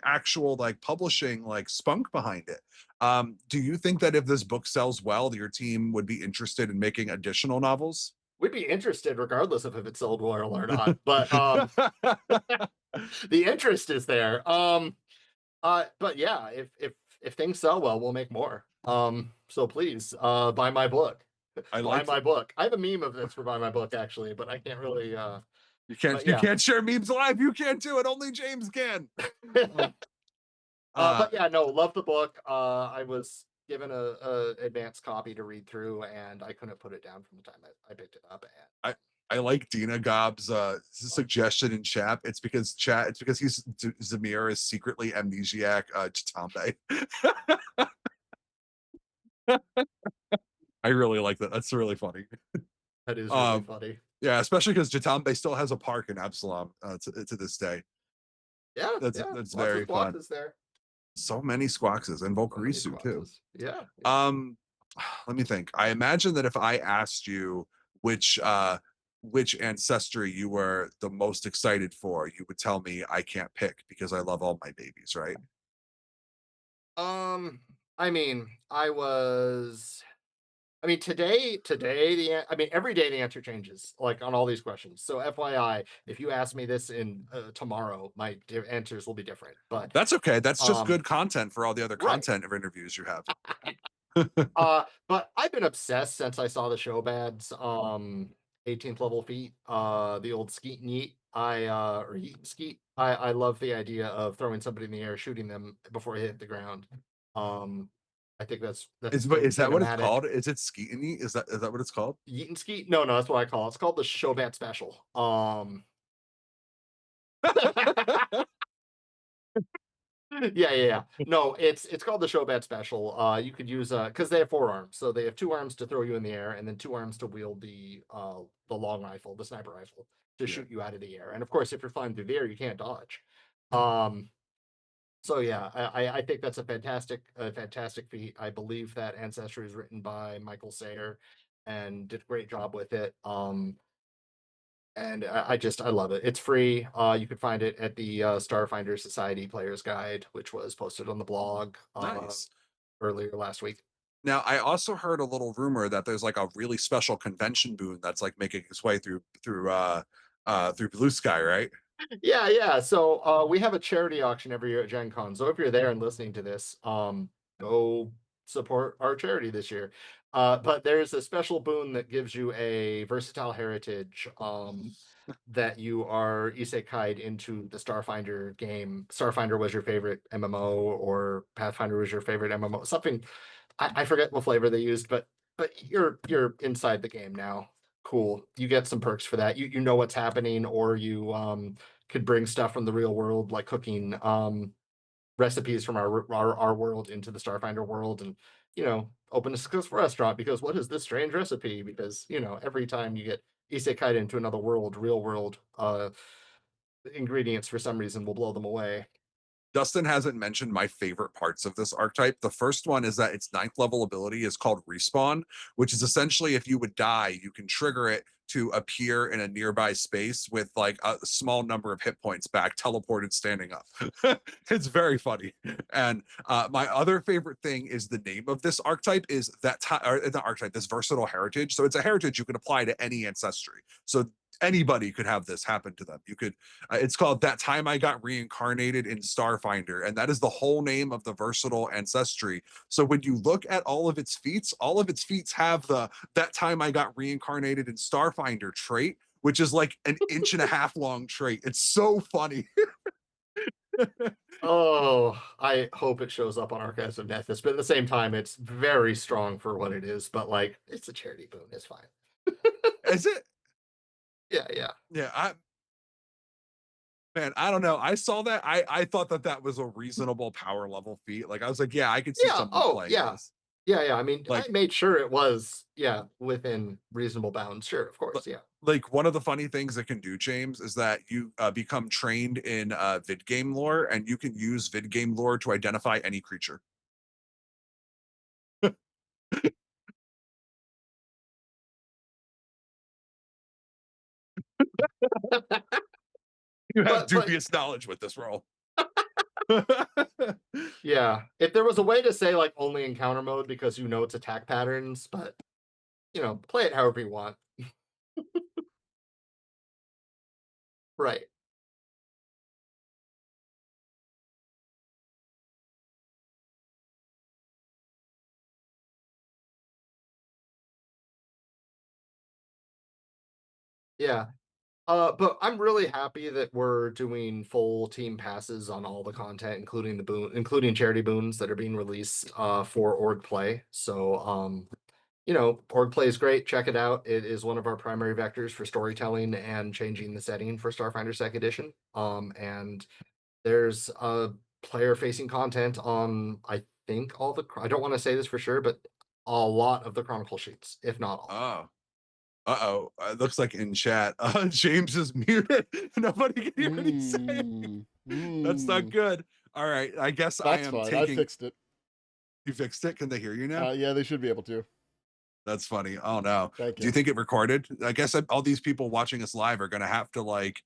actual like publishing like spunk behind it. Do you think that if this book sells well, your team would be interested in making additional novels? We'd be interested regardless of if it sold well or not. But the interest is there. But yeah, if things sell well, we'll make more. So please, buy my book. I Buy like my book. I have a meme of this for buy my book actually, but I can't really but you yeah. can't share memes live. You can't do it. Only James can. Uh, But yeah, no, love the book. I was given a advanced copy to read through, and I couldn't put it down from the time I picked it up. I I like Dina Gob's suggestion in chat. It's because Zamir is secretly amnesiac Chitambe. I really like that. That's really funny. That is really Um, funny. yeah, especially because Chitambe still has a park in Absalom to this day. Yeah, That's yeah. that's Lots of very fun. squawks there. So many Squawkses and So many Volcarisu too. squawks. Yeah, yeah. Um, let me think. I imagine that if I asked you which which ancestry you were the most excited for, you would tell me I can't pick because I love all my babies, right? Um, I mean, I was. I mean, today I mean, every day the answer changes, like on all these questions. So, FYI, if you ask me this in tomorrow, my answers will be different. But That's okay. That's just um, good content for all the other right. content of interviews you have. But I've been obsessed since I saw the show bads. 18th level feat, the old skeet and yeet. Or yeet and skeet. I love the idea of throwing somebody in the air, shooting them before they hit the ground. Um, I think that's so Is that what it's cinematic. called? Is it Skeetany? Is that what it's called? Yeet and skeet? No, no, that's what I call it. It's called the show bat special. Yeah, yeah, yeah. No, it's called the Showbat Special. You could use because they have four arms, so they have two arms to throw you in the air, and then two arms to wield the long rifle, the sniper rifle, to Yeah. shoot you out of the air. And of course, if you're flying through the air, you can't dodge. Um, so yeah, I think that's a fantastic feat. I believe that Ancestry is written by Michael Sayer, and did a great job with it. And I love it. It's free. You can find it at the Starfinder Society Player's Guide, which was posted on the blog Nice. earlier last week. Now, I also heard a little rumor that there's like a really special convention boon that's like making its way through Blue Sky, right? Yeah, yeah. So we have a charity auction every year at Gen Con. So if you're there and listening to this, go support our charity this year. But there's a special boon that gives you a versatile heritage that you are isekai'd into the Starfinder game. Starfinder was your favorite MMO, or Pathfinder was your favorite MMO. Something I forget what flavor they used, but you're inside the game now. Cool. You get some perks for that. You know what's happening, or you could bring stuff from the real world, like cooking recipes from our world into the Starfinder world, and open a successful restaurant because what is this strange recipe? Because every time you get isekai into another world, real world ingredients for some reason will blow them away. Dustin hasn't mentioned my favorite parts of this archetype. The first one is that its ninth level ability is called Respawn, which is essentially if you would die, you can trigger it to appear in a nearby space with like a small number of hit points back, teleported standing up. It's very funny. And my other favorite thing is the name of this archetype is or the archetype, this versatile heritage. So it's a heritage you can apply to any ancestry. So anybody could have this happen to them. You could, it's called That Time I Got Reincarnated in Starfinder, and that is the whole name of the versatile ancestry. So when you look at all of its feats have the That Time I Got Reincarnated in Starfinder trait, which is like an inch and a half long trait. It's so funny. Oh, I hope it shows up on Archives of Nethys, but at the same time, it's very strong for what it is. But like, it's a charity boon. It's fine. Is it? Yeah, yeah, Yeah, man, I don't know. I saw that. I thought that that was a reasonable power level feat. Like I was like, yeah, I could see yeah. someone Oh, playing yeah, this. yeah, yeah. I mean, I Like, made sure it was within reasonable bounds. Sure, of li- course, yeah. like one of the funny things it can do, James, is that you become trained in vid game lore, and you can use vid game lore to identify any creature. You have But dubious knowledge with this role. yeah, if there was a way to say like only encounter mode because it's attack patterns, but play it however you want. Right. Yeah. But I'm really happy that we're doing full team passes on all the content, including charity boons that are being released for org play. So org play is great. Check it out. It is one of our primary vectors for storytelling and changing the setting for Starfinder Sec Edition. And there's player facing content on I think I don't want to say this for sure, but a lot of the chronicle sheets, if not all. Oh, uh-oh. It looks like in chat, James is muted. Nobody can hear what he's saying. Mm, That's not mm. good. All right. I guess I That's am fine. I taking. fixed it. You fixed it? Can they hear you now? Yeah, they should be able to. That's funny. Oh no. Thank Do you you. think it recorded? I guess all these people watching us live are gonna have to like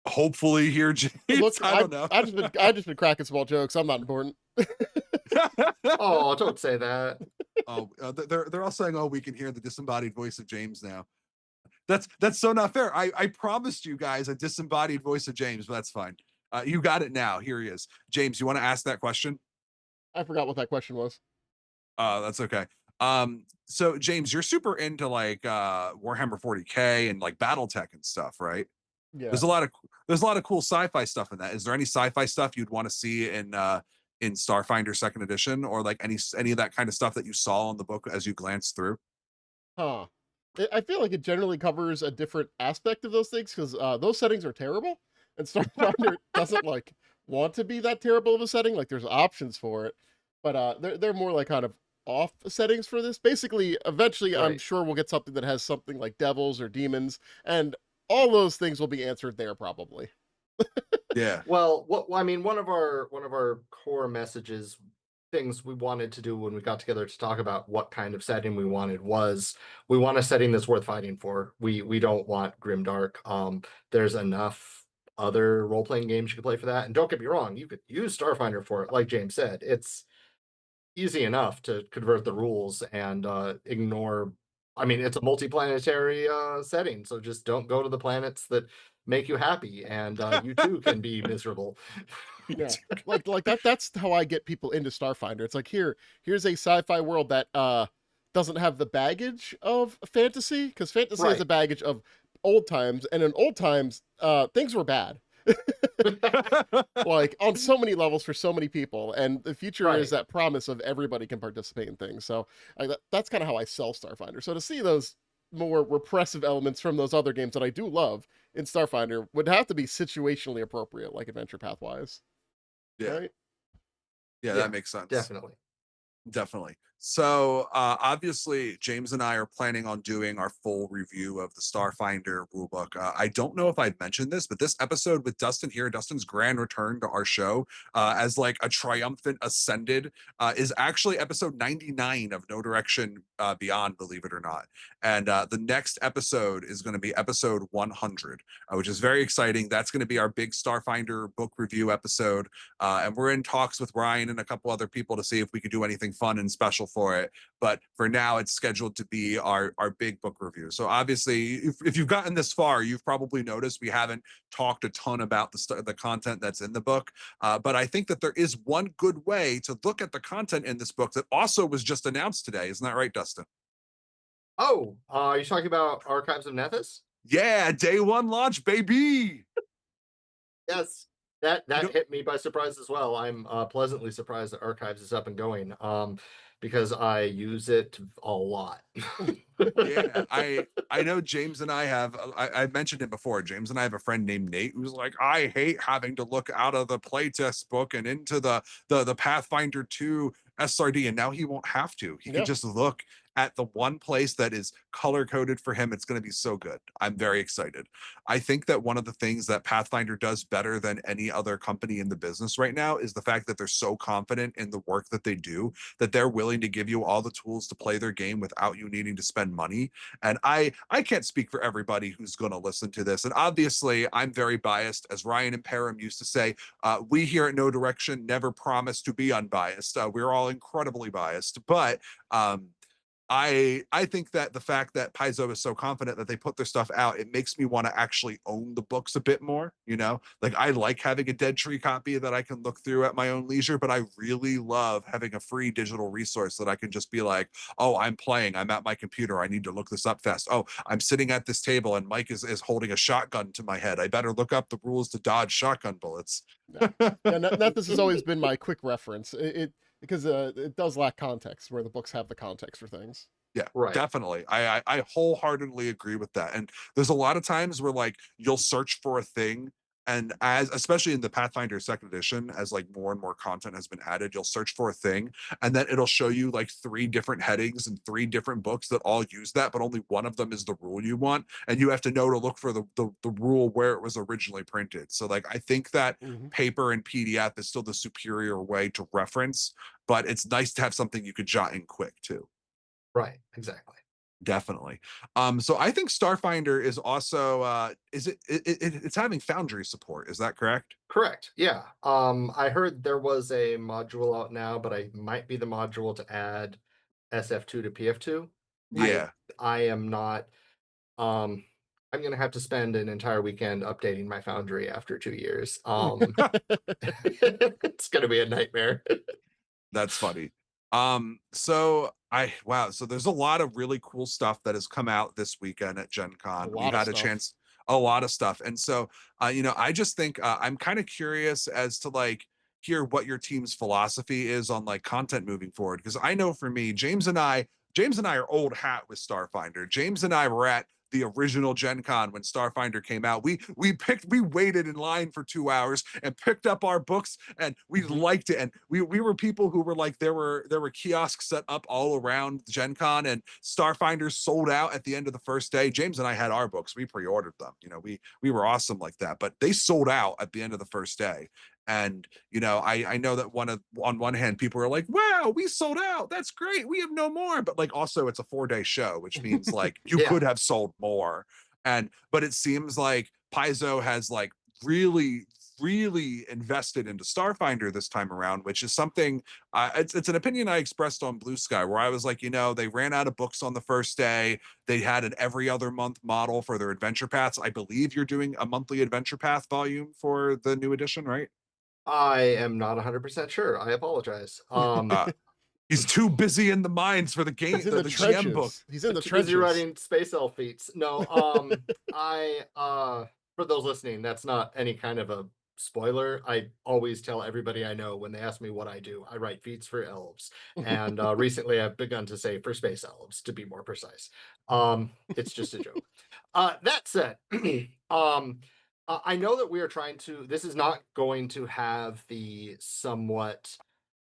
hopefully hear James. Look, I don't know. I just been cracking small jokes. I'm not important. Oh, don't say that. Oh, they're all saying, "Oh, we can hear the disembodied voice of James now." That's so not fair. I promised you guys a disembodied voice of James, but that's fine. You got it now. Here he is. James, you want to ask that question? I forgot what that question was. That's okay. So James, you're super into like Warhammer 40K and like BattleTech and stuff, right? Yeah. There's a lot of cool sci-fi stuff in that. Is there any sci-fi stuff you'd want to see in Starfinder Second Edition, or like any of that kind of stuff that you saw in the book as you glanced through? Huh. I feel like it generally covers a different aspect of those things because those settings are terrible, and Starfinder doesn't like want to be that terrible of a setting. Like there's options for it, but they're more like kind of off settings for this. Basically, eventually, I'm Right. sure we'll get something that has something like devils or demons, and all those things will be answered there probably. Yeah. Well, I mean, one of our core messages, things we wanted to do when we got together to talk about what kind of setting we wanted was we want a setting that's worth fighting for. We don't want grimdark. There's enough other role playing games you could play for that, and don't get me wrong, you could use Starfinder for it. Like James said, it's easy enough to convert the rules and ignore. I mean, it's a multi-planetary setting, so just don't go to the planets that make you happy, and you too can be miserable. Yeah. Like that's how I get people into Starfinder. It's like here's a sci-fi world that doesn't have the baggage of fantasy because fantasy has a Right. baggage of old times, and in old times things were bad. Like on so many levels for so many people, and the future is Right. that promise of everybody can participate in things. So that's kind of how I sell Starfinder. So to see those more repressive elements from those other games that I do love in Starfinder would have to be situationally appropriate, like Adventure Pathwise, Yeah. right? Yeah, that Yeah, makes sense. definitely. Definitely. So obviously, James and I are planning on doing our full review of the Starfinder rulebook. I don't know if I'd mentioned this, but this episode with Dustin here, Dustin's grand return to our show as like a triumphant ascended, is actually episode 99 of No Direction Beyond, believe it or not. And the next episode is going to be episode 100, which is very exciting. That's going to be our big Starfinder book review episode. And we're in talks with Ryan and a couple other people to see if we could do anything fun and special for it. But for now, it's scheduled to be our big book review. So obviously, if you've gotten this far, you've probably noticed we haven't talked a ton about the content that's in the book. But I think that there is one good way to look at the content in this book that also was just announced today. Isn't that right, Dustin? Oh, are you talking about Archives of Nethys? Yeah, day one launch, baby. Yes, that You that know, hit me by surprise as well. I'm pleasantly surprised that Archives is up and going, because I use it a lot. yeah, I know James and I have I mentioned it before. James and I have a friend named Nate who's like, I hate having to look out of the playtest book and into the Pathfinder 2 SRD, and now he won't have to. He can Yeah. just look at the one place that is color coded for him. It's going to be so good. I'm very excited. I think that one of the things that Pathfinder does better than any other company in the business right now is the fact that they're so confident in the work that they do that they're willing to give you all the tools to play their game without you needing to spend money. And I can't speak for everybody who's going to listen to this. And obviously, I'm very biased. As Ryan and Param used to say, we here at No Direction never promise to be unbiased. We're all incredibly biased, but I think that the fact that Paizo is so confident that they put their stuff out, it makes me want to actually own the books a bit more. You know, like I like having a Dead Tree copy that I can look through at my own leisure, but I really love having a free digital resource that I can just be like, oh, I'm playing, I'm at my computer, I need to look this up fast. Oh, I'm sitting at this table and Mike is holding a shotgun to my head. I better look up the rules to dodge shotgun bullets. Yeah. Yeah. This has always been my quick reference. It because it does lack context where the books have the context for things. Yeah, Right. definitely. I wholeheartedly agree with that. And there's a lot of times where like you'll search for a thing, and as especially in the Pathfinder second edition, as like more and more content has been added, you'll search for a thing, and then it'll show you like three different headings and three different books that all use that, but only one of them is the rule you want, and you have to know to look for the rule where it was originally printed. So like I think that Hmm. paper and PDF is still the superior way to reference, but it's nice to have something you could jot in quick too. Right. Exactly. Definitely. So I think Starfinder is also it's having Foundry support. Is that correct? Correct. Yeah. I heard there was a module out now, but I might be the module to add SF2 to PF2. I Yeah. I am not. Um, I'm gonna have to spend an entire weekend updating my Foundry after 2 years. It's gonna be a nightmare. That's funny. So I wow, so there's a lot of really cool stuff that has come out this weekend at Gen A Con. We lot of had a stuff. chance, a lot of stuff. And so I just think I'm kind of curious as to like hear what your team's philosophy is on like content moving forward. Because I know for me, James and I are old hat with Starfinder. James and I were at the original Gen Con when Starfinder came out. We waited in line for 2 hours and picked up our books and we Hmm. liked it. And we were people who were like there were kiosks set up all around Gen Con and Starfinder sold out at the end of the first day. James and I had our books. We pre-ordered them. We were awesome like that, but they sold out at the end of the first day. And I know that on one hand, people are like, wow, we sold out. That's great. We have no more. But like also it's a 4-day show, which means like you Yeah. could have sold more. But it seems like Paizo has like really, really invested into Starfinder this time around, which is something it's an opinion I expressed on Blue Sky, where I was like, they ran out of books on the first day. They had an every other month model for their adventure paths. I believe you're doing a monthly adventure path volume for the new edition, right? I am not 100% sure. I apologize. Uh, he's too busy in the mines for the He's game, in the, the the GM book. trenches. He's in the Too busy trenches. writing space elf feats. No, I for those listening, that's not any kind of a spoiler. I always tell everybody I know when they ask me what I do. I write feats for elves. And recently I've begun to say for space elves to be more precise. It's just a joke. That said, I know that we are trying to this is not going to have the somewhat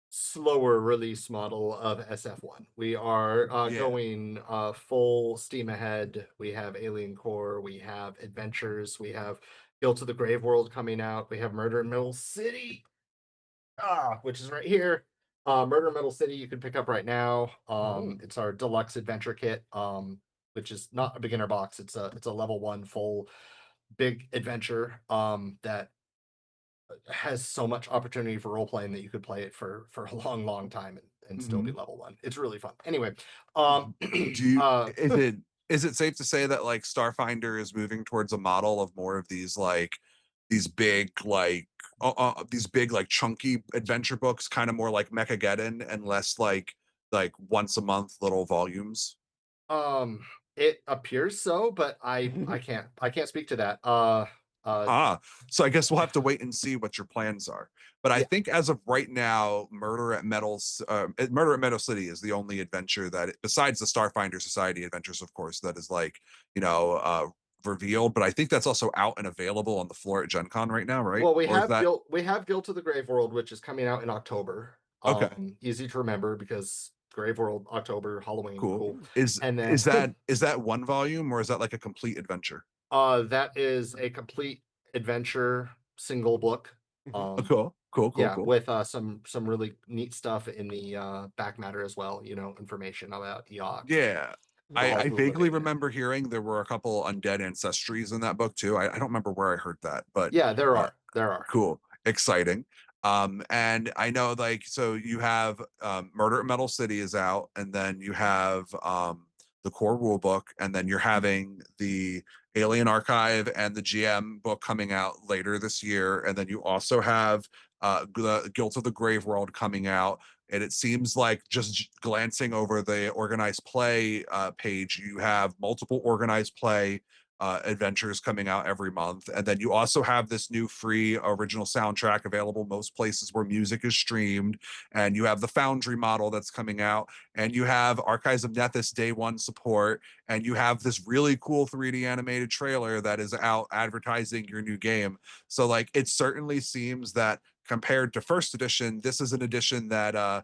slower release model of SF1. We are Yeah. going full steam ahead. We have Alien Core, we have Adventures, we have Guilt to the Grave World coming out, we have Murder in Middle City, which is right here. Murder in Middle City you can pick up right now. Oh. It's our deluxe adventure kit, which is not a beginner box. It's a level 1 full big adventure that has so much opportunity for role playing that you could play it for a long time and still be Mhm. level 1. It's really fun. Anyway, Do you uh, is it safe to say that like Starfinder is moving towards a model of more of these like these big like these big like chunky adventure books, kind of more like Mechageddon and less like once a month little volumes? um, it appears so, but I can't speak to that. Uh, Ah, so I guess we'll have to wait and see what your plans are. But I yeah. think as of right now, Murder at Meadow City is the only adventure besides the Starfinder Society adventures, of course, that is like, you know, revealed. But I think that's also out and available on the floor at Gen Con right now, right? Well, Or is that We have Guilt of the Grave World, which is coming out in October. okay? Easy to remember because Grave World, October, Halloween, Cool. cool. Is And then is that is that one volume or is that like a complete adventure? that is a complete adventure single book. Oh, Um, cool, cool, cool, yeah, cool. with some really neat stuff in the back matter as well, you know, information about Eox and Yeah. the I Halls of vaguely Living. And remember hearing there were a couple undead ancestries in that book too. I don't remember where I heard that, but yeah, uh, there are. cool, exciting. And I know like so you have Murder at Metal City is out, and then you have the core rule book, and then you're having the Alien Archive and the GM book coming out later this year, and then you also have the Guilt of the Grave World coming out. And it seems like just glancing over the organized play page, you have multiple organized play adventures coming out every month. And then you also have this new free original soundtrack available most places where music is streamed. And you have the Foundry model that's coming out. And you have Archives of Nethys Day One support. And you have this really cool 3D animated trailer that is out advertising your new game. So, like, it certainly seems that compared to first edition, this is an edition that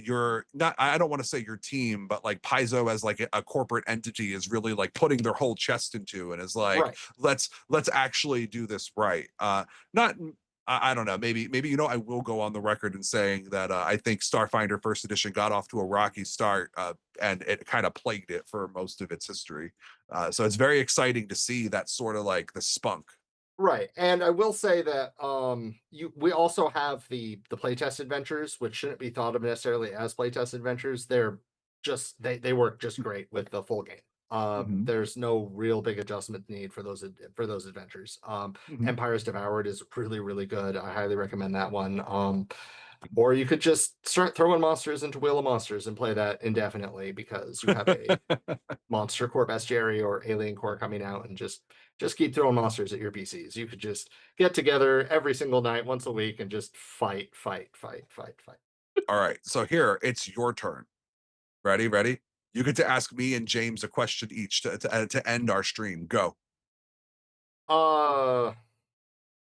you're not, I don't want to say your team, but like Paizo as like a corporate entity is really like putting their whole chest into, and is like, Right. let's actually do this right. Not I don't know, maybe you know, I will go on the record in saying that I think Starfinder first edition got off to a rocky start, and it kind of plagued it for most of its history. So it's very exciting to see that sort of like the spunk. Right. And I will say that we also have the playtest adventures, which shouldn't be thought of necessarily as playtest adventures. They're just they work just great with the full game. Mhm, There's no real big adjustment need for those adventures. mhm. Empire's Devoured is really good. I highly recommend that one. Or you could just start throwing monsters into Wheel of Monsters and play that indefinitely because you have a Monster Core Bestiary or Alien Core coming out, and just keep throwing monsters at your PCs. You could just get together every single night, once a week, and just fight. All right, so here it's your turn. Ready, ready? You get to ask me and James a question each to end our stream. Go. Uh,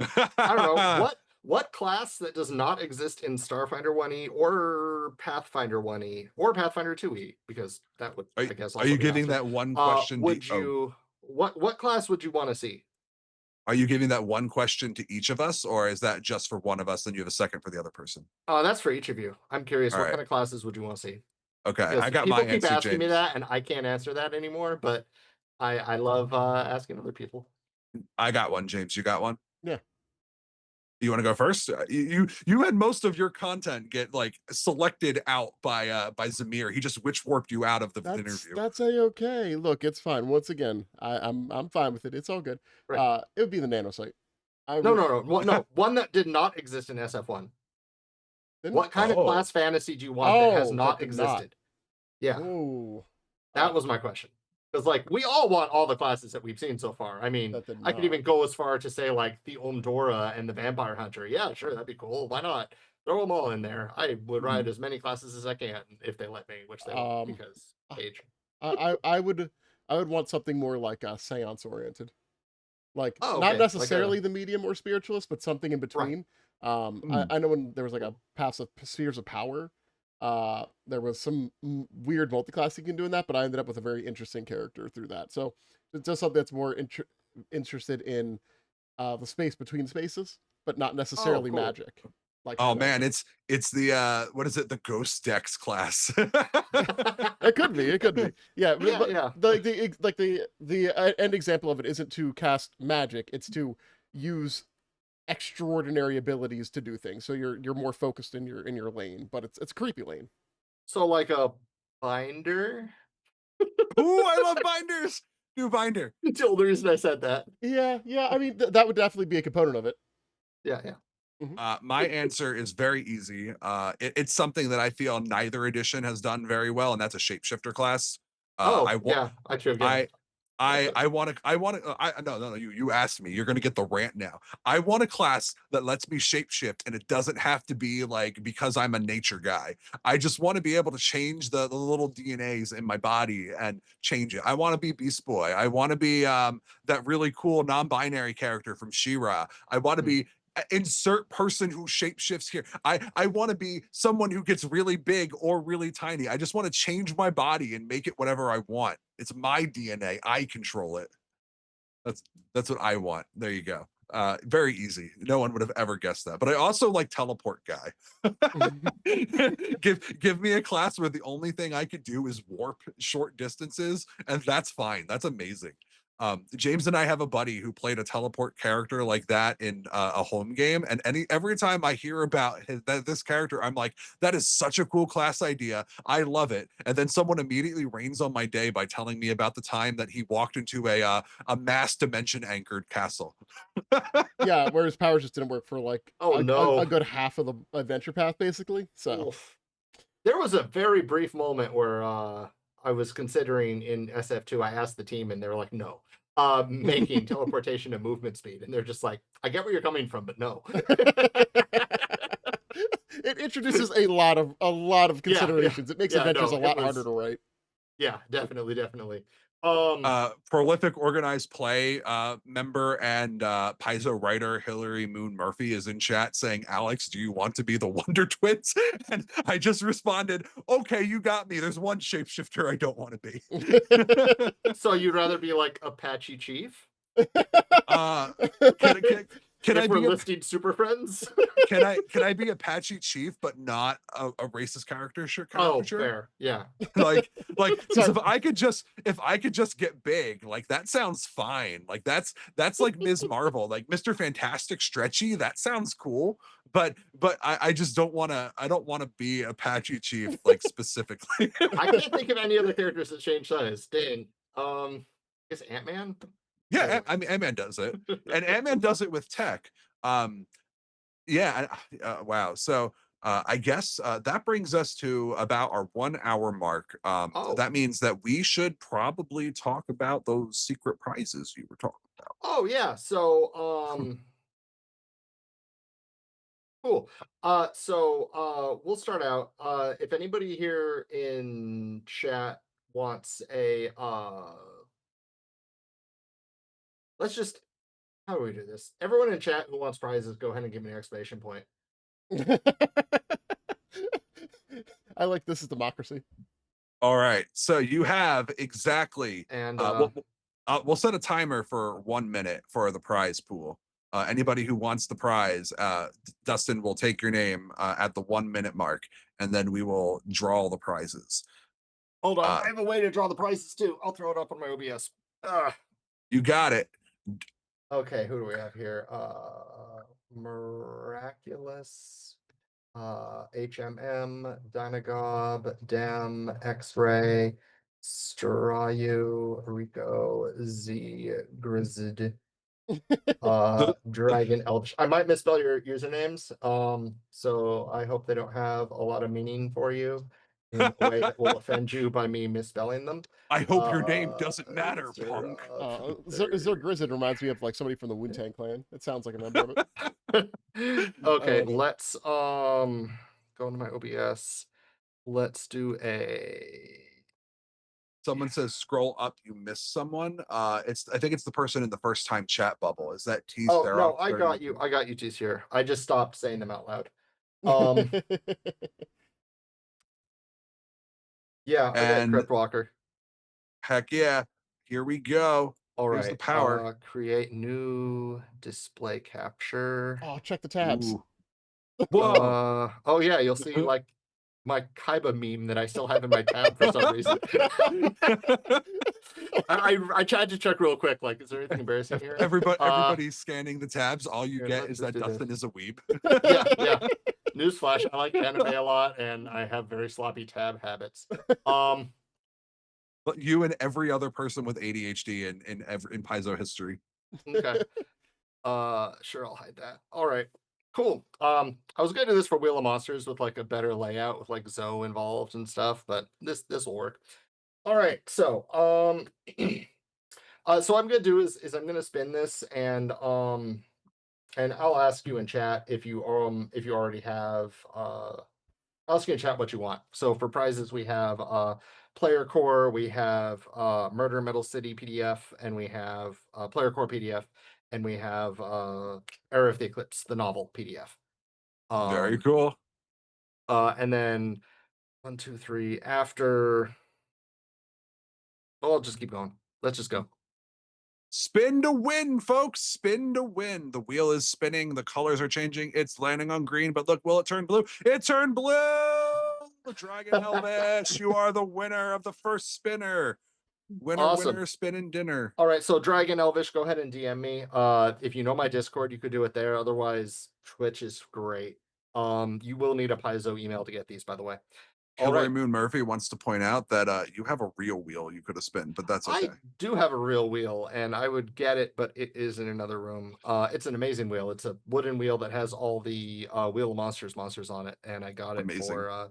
I don't know what class that does not exist in Starfinder 1E or Pathfinder 1E or Pathfinder 2E, because that would, are, I guess, are also you be giving asked. that one question to Would oh, you what class would you want to see? are you giving that one question to each of us, or is that just for one of us and you have a second for the other person? That's for each of you. I'm curious, All what right. kind of classes would you want to see? Okay. Because I got my people keep answer, asking me James. that, and I can't answer that anymore. But I love asking other people. I got one, James. You got one? Yeah, You want to go first? You had most of your content get like selected out by Zamir. He just witch warped you out of the interview. that's a okay. Look, it's fine. Once again, I'm fine with it. It's all good. Right? It would be the nanosite. I No, re- no. One that did not exist in SF1. didn't. What kind of Oh, class fantasy do you want that has Oh, that not did not. existed? Yeah, Oh, that was my question. Because like we all want all the classes that we've seen so far. I mean, that did I could not. even go as far to say like the Omdora and the Vampire Hunter. Yeah, sure, that'd be cool. Why not? Throw them all in there. I would mhm. ride as many classes as I can if they let me, which they won't Um, because I age. I would want something more like seance oriented. Like Oh, not okay. Like a necessarily the medium or spiritualist, but something in right. between. Mm. I know when there was like a paths of spheres of power, there was some weird multiclass you can do in that, but I ended up with a very interesting character through that. So it's just something that's more interested in the space between spaces, but not Oh, necessarily cool. magic, like high Oh man, magic. it's the what is it? The Ghost Dex class. It could be. It could be. Yeah, Yeah, yeah. the end example of it isn't to cast magic; it's to use extraordinary abilities to do things. So you're more focused in your lane, but it's a creepy lane. So like a binder. Ooh, I love binders. New binder. That's the only reason I said that. Yeah. I mean, that would definitely be a component of it. Yeah. Mhm. My answer is very easy. It's something that I feel neither edition has done very well, and that's a shapeshifter class. Oh I want yeah, I should have I given. no, you asked me. You're gonna get the rant now. I want a class that lets me shapeshift, and it doesn't have to be like because I'm a nature guy. I just want to be able to change the little DNAs in my body and change it. I want to be Beast Boy. I want to be that really cool non-binary character from She-Ra. I want to Hmm. be insert person who shapeshifts here. I want to be someone who gets really big or really tiny. I just want to change my body and make it whatever I want. It's my DNA. I control it. That's that's what I want. There you go. Very easy. No one would have ever guessed that. But I also like teleport guy. Give me a class where the only thing I could do is warp short distances, and that's fine. That's amazing. James and I have a buddy who played a teleport character like that in a home game, and every time I hear about this character, I'm like, that is such a cool class idea. I love it. And then someone immediately rains on my day by telling me about the time that he walked into a mass dimension anchored castle. Yeah, where his powers just didn't work for like Oh a no. good half of the adventure path, basically. So Oof. There was a very brief moment where I was considering in SF2. I asked the team, and they were like, "No." Making teleportation and movement speed, and they're just like, "I get where you're coming from, but no." it introduces a lot of Yeah, considerations. It makes adventures no, a it lot harder was. to write. Yeah, definitely. Um, Prolific organized play member and Paizo writer Hillary Moon Murphy is in chat saying, Alex, do you want to be the Wonder Twins? And I just responded, okay, you got me. There's one shapeshifter I don't want to be. so you'd rather be like Apache Chief uh, can, can, can if I we're be a listing Super Friends? can I be Apache Chief but not a racist Oh, caricature? fair. Yeah. Because Sorry. if I could just get big, like that sounds fine. Like that's like Ms. Marvel, like Mr. Fantastic stretchy, that sounds cool. But I just don't want to be Apache Chief like specifically. I can't think of any other characters that change size. Dang. I guess Ant-Man? Yeah, Or I mean Ant-Man does it. And Ant-Man does it with tech. Um yeah, wow. So I guess that brings us to about our 1 hour mark. oh. That means that we should probably talk about those secret prizes you were talking about. Oh yeah. So cool. We'll start out. If anybody here in chat wants a let's just how do we do this? Everyone in chat who wants prizes, go ahead and give me an exclamation point. I like this is democracy. All right. So you have exactly. And We'll set a timer for 1 minute for the prize pool. Anybody who wants the prize, Dustin will take your name at the 1 minute mark, and then we will draw the prizes. hold on, Uh, I have a way to draw the prizes too. I'll throw it up on my OBS. you got it. Okay, who do we have here? Miraculous, HMM, Dynagob, Dem, X-Ray, Strayu, Rico, Z, Grizzid, Dragon Elvish. I might misspell your usernames. So I hope they don't have a lot of meaning for you in a way that will offend you by me misspelling them. I hope your name doesn't matter, punk. Zer Grizzard reminds me of like somebody from the Wu-Tang Clan. It sounds like a member of it. Okay, let's go into my OBS. Let's do a Someone says scroll up, you missed someone. I think it's the person in the first time chat bubble. Is that T oh no, Therox? I got you. I got you T's here. I just stopped saying them out loud. Um yeah, I got And Crypt Walker. heck yeah, here we go. All Here's the right. power. Create new display capture. Oh, check the tabs. Ooh. Whoa. Oh yeah, you'll see like my Kaiba meme that I still have in my tab for some reason. I tried to check real quick. Like, is there anything embarrassing here? Everybody's scanning the tabs. All you Here, get let's is just that do this. Dustin is a weeb. Yeah. Newsflash: I like anime a lot, and I have very sloppy tab habits. But you and every other person with ADHD in Paizo history. Okay. Sure, I'll hide that. All right. Cool. I was gonna do this for Wheel of Monsters with like a better layout with like Zoe involved and stuff, but this will work. All right. So so what I'm gonna do is I'm gonna spin this and I'll ask you in chat if you already have I'll ask you in chat what you want. So for prizes we have Player Core, we have Murder Metal City PDF, and we have Player Core PDF, and we have Era of the Eclipse, the novel PDF. Very Um cool. and then 1, 2, 3 after. Oh, I'll just keep going. Let's just go. Spin to win, folks. Spin to win. The wheel is spinning. The colors are changing. It's landing on green, but look, will it turn blue? It turned blue. The Dragon Elvis, you are the winner of the first spinner. Winner, Awesome. winner, spinning dinner. All right, so Dragon Elvish, go ahead and DM me. If you know my Discord, you could do it there. Otherwise, Twitch is great. You will need a Paizo email to get these, by the way. All Hillary right. Moon Murphy wants to point out that you have a real wheel you could have spun, but that's okay. I do have a real wheel, and I would get it, but it is in another room. It's an amazing wheel. It's a wooden wheel that has all the Wheel of monsters on it, and I got it Amazing. for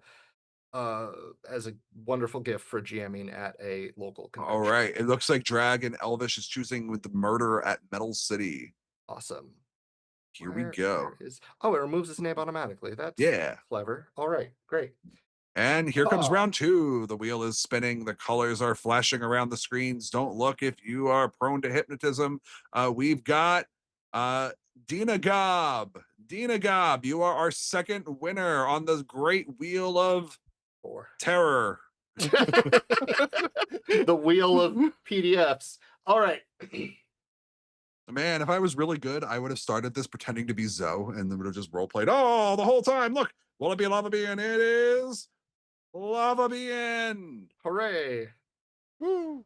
as a wonderful gift for GMing at a local convention. All right. It looks like Dragon Elvish is choosing with the murder at Metal City. Awesome. Here we go. Oh, it removes his name automatically. That's Yeah. clever. All right, great. And here comes round 2. The wheel is spinning. The colors are flashing around the screens. Don't look if you are prone to hypnotism. We've got Dina Gobb. Dina Gobb, you are our second winner on the great wheel of 4. terror. The wheel of PDFs. All right. Man, if I was really good, I would have started this pretending to be Zoe and then would have just role played. Oh, the whole time. Look, will it be Lava Bean? It is Lava Bean. Hooray. Woo.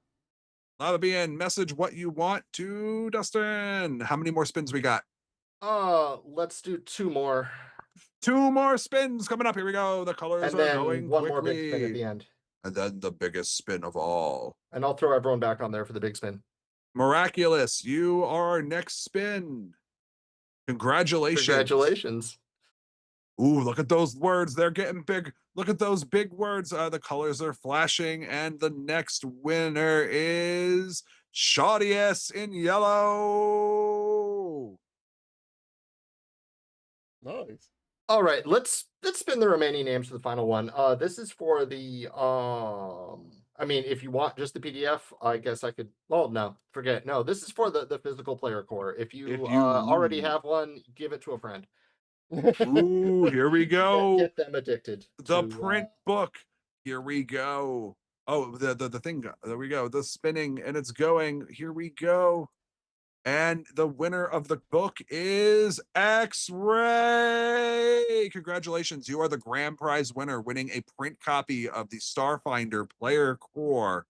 Lava Bean, message what you want to Dustin. How many more spins we got? Let's do 2 more. 2 more spins coming up. Here we go. The colors And are then going one quickly. more big spin at the end. And then the biggest spin of all. And I'll throw everyone back on there for the big spin. Miraculous, you are our next spin. Congratulations. Congratulations. Ooh, look at those words. They're getting big. Look at those big words. The colors are flashing. And the next winner is Shaudius in yellow. Nice. All right, let's spin the remaining names for the final one. This is for the I mean, if you want just the PDF, I guess I could. Well, no, forget it. No, this is for the physical player core. If you already have one, give it to a friend. Ooh, here we go. Get them addicted. The print book. Here we go. Oh, the thing. There we go. The spinning and it's going. Here we go. And the winner of the book is X-Ray. Congratulations. You are the grand prize winner, winning a print copy of the Starfinder Player Core.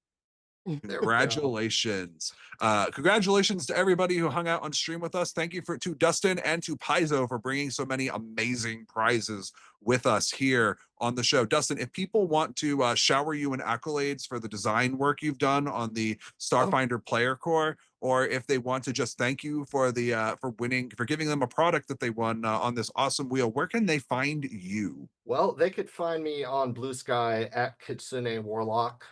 Congratulations. Congratulations to everybody who hung out on stream with us. Thank you to Dustin and to Paizo for bringing so many amazing prizes with us here on the show. Dustin, if people want to shower you in accolades for the design work you've done on the Starfinder Player Core, or if they want to just thank you for the for giving them a product that they won on this awesome wheel, where can they find you? Well, they could find me on Blue Sky at Kitsune Warlock,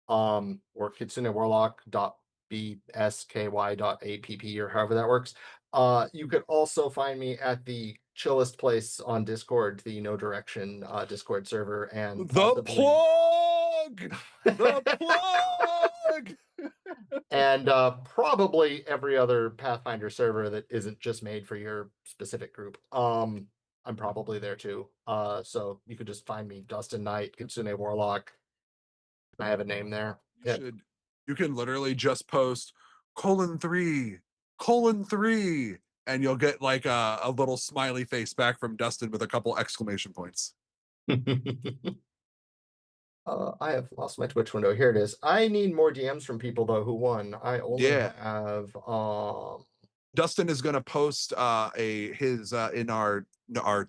or kitsunewarlock.bsky.app, or however that works. You could also find me at the chillest place on Discord, the No Direction Discord server, and The plug! The plug! and probably every other Pathfinder server that isn't just made for your specific group. I'm probably there too. So you could just find me, Dustin Knight, Kitsune Warlock. I have a name there. You can literally just post :3, :3, and you'll get like a little smiley face back from Dustin with a couple exclamation points. I have lost my Twitch window. Here it is. I need more DMs from people though who won. I only Yeah. have Dustin is going to post his in our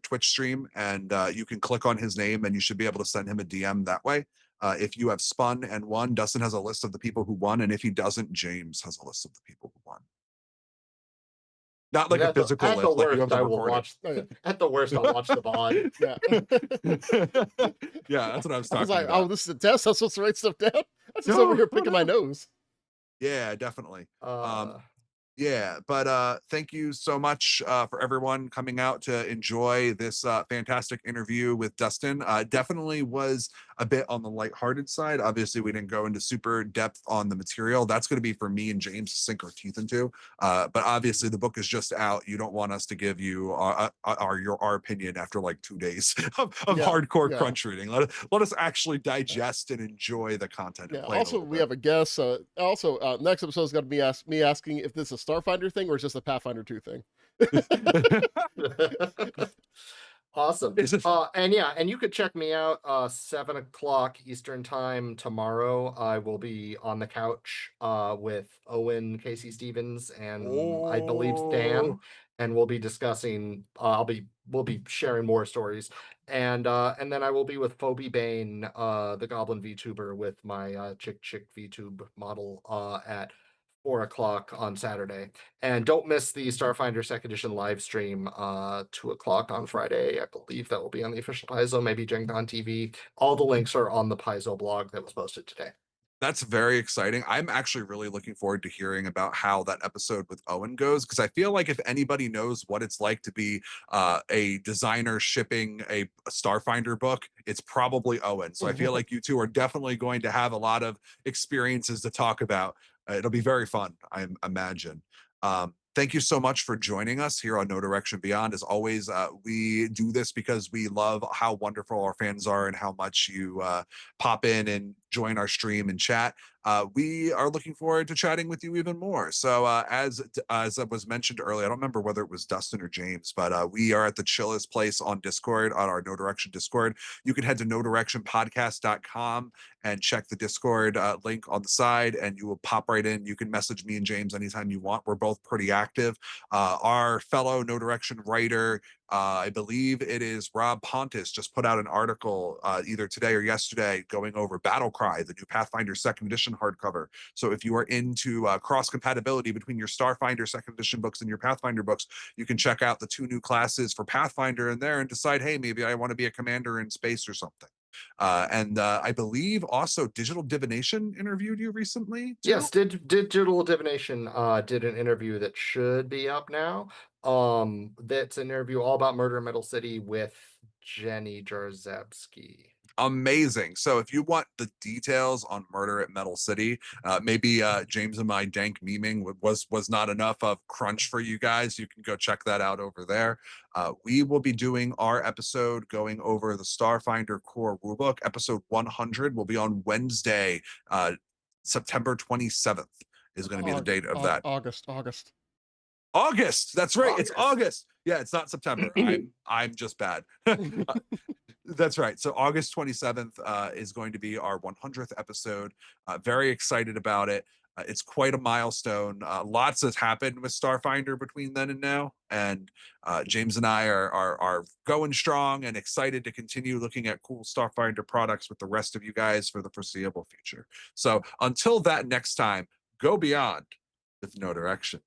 Twitch stream, and you can click on his name, and you should be able to send him a DM that way. If you have spun and won, Dustin has a list of the people who won, and if he doesn't, James has a list of the people who won. Not like a physical at the list, like you have worst, to I will record it. watch. Oh, yeah. At the worst, I'll watch the VOD. Yeah. Yeah, that's what I was I talking was like, about. oh, this is a test. I'm supposed to write stuff down. I'm just over here picking my nose. Yeah, definitely. Uh, Yeah, but thank you so much for everyone coming out to enjoy this fantastic interview with Dustin. Definitely was a bit on the lighthearted side. Obviously, we didn't go into super depth on the material. That's going to be for me and James to sink our teeth into. But obviously, the book is just out. You don't want us to give you our opinion after like 2 days of Yeah, hardcore yeah. crunch reading. Let us actually digest and enjoy the content and Yeah. play it a Also, little we bit. have a guest. Next episode is going to be me asking if this is a Starfinder thing or just a Pathfinder 2 thing. Awesome. Is it- And yeah, and you could check me out 7 o'clock Eastern time tomorrow. I will be on the couch with Owen, Casey Stevens, and I believe Stan, Oh. and we'll be discussing we'll be sharing more stories. And then I will be with Phoebe Bane, the Goblin VTuber, with my Chick VTube model at 4 o'clock on Saturday. And don't miss the Starfinder Second Edition live stream, 2 o'clock on Friday. I believe that will be on the official Paizo, maybe Gen Con TV. All the links are on the Paizo blog that was posted today. That's very exciting. I'm actually really looking forward to hearing about how that episode with Owen goes, because I feel like if anybody knows what it's like to be a designer shipping a Starfinder book, it's probably Owen. So I feel like you two are definitely going to have a lot of experiences to talk about. It'll be very fun, I imagine. Thank you so much for joining us here on No Direction Beyond. As always, we do this because we love how wonderful our fans are and how much you pop in and join our stream and chat. We are looking forward to chatting with you even more. So as was mentioned earlier, I don't remember whether it was Dustin or James, but we are at the chillest place on Discord, on our No Direction Discord. You can head to nodirectionpodcast.com and check the Discord link on the side, and you will pop right in. You can message me and James anytime you want. We're both pretty active. Our fellow No Direction writer, I believe it is Rob Pontus, just put out an article either today or yesterday going over Battle Cry, the new Pathfinder Second Edition hardcover. So if you are into cross compatibility between your Starfinder Second Edition books and your Pathfinder books, you can check out the 2 new classes for Pathfinder in there and decide, hey, maybe I want to be a commander in space or something. And I believe also Digital Divination interviewed you recently too. Yes, Digital Divination did an interview that should be up now. That's an interview all about Murder in Metal City with Jenny Jarzebski. Amazing. So if you want the details on Murder at Metal City, maybe James and my dank memeing was not enough of crunch for you guys, you can go check that out over there. We will be doing our episode going over the Starfinder core rulebook. Episode 100 will be on Wednesday, September 27th is going to be the date of that. August. August. That's right. It's August. August. Yeah, it's not September. I'm just bad. That's right. So August 27th is going to be our 100th episode. Very excited about it. It's quite a milestone. Lots has happened with Starfinder between then and now, and James and I are going strong and excited to continue looking at cool Starfinder products with the rest of you guys for the foreseeable future. So until that next time, go beyond with No Direction.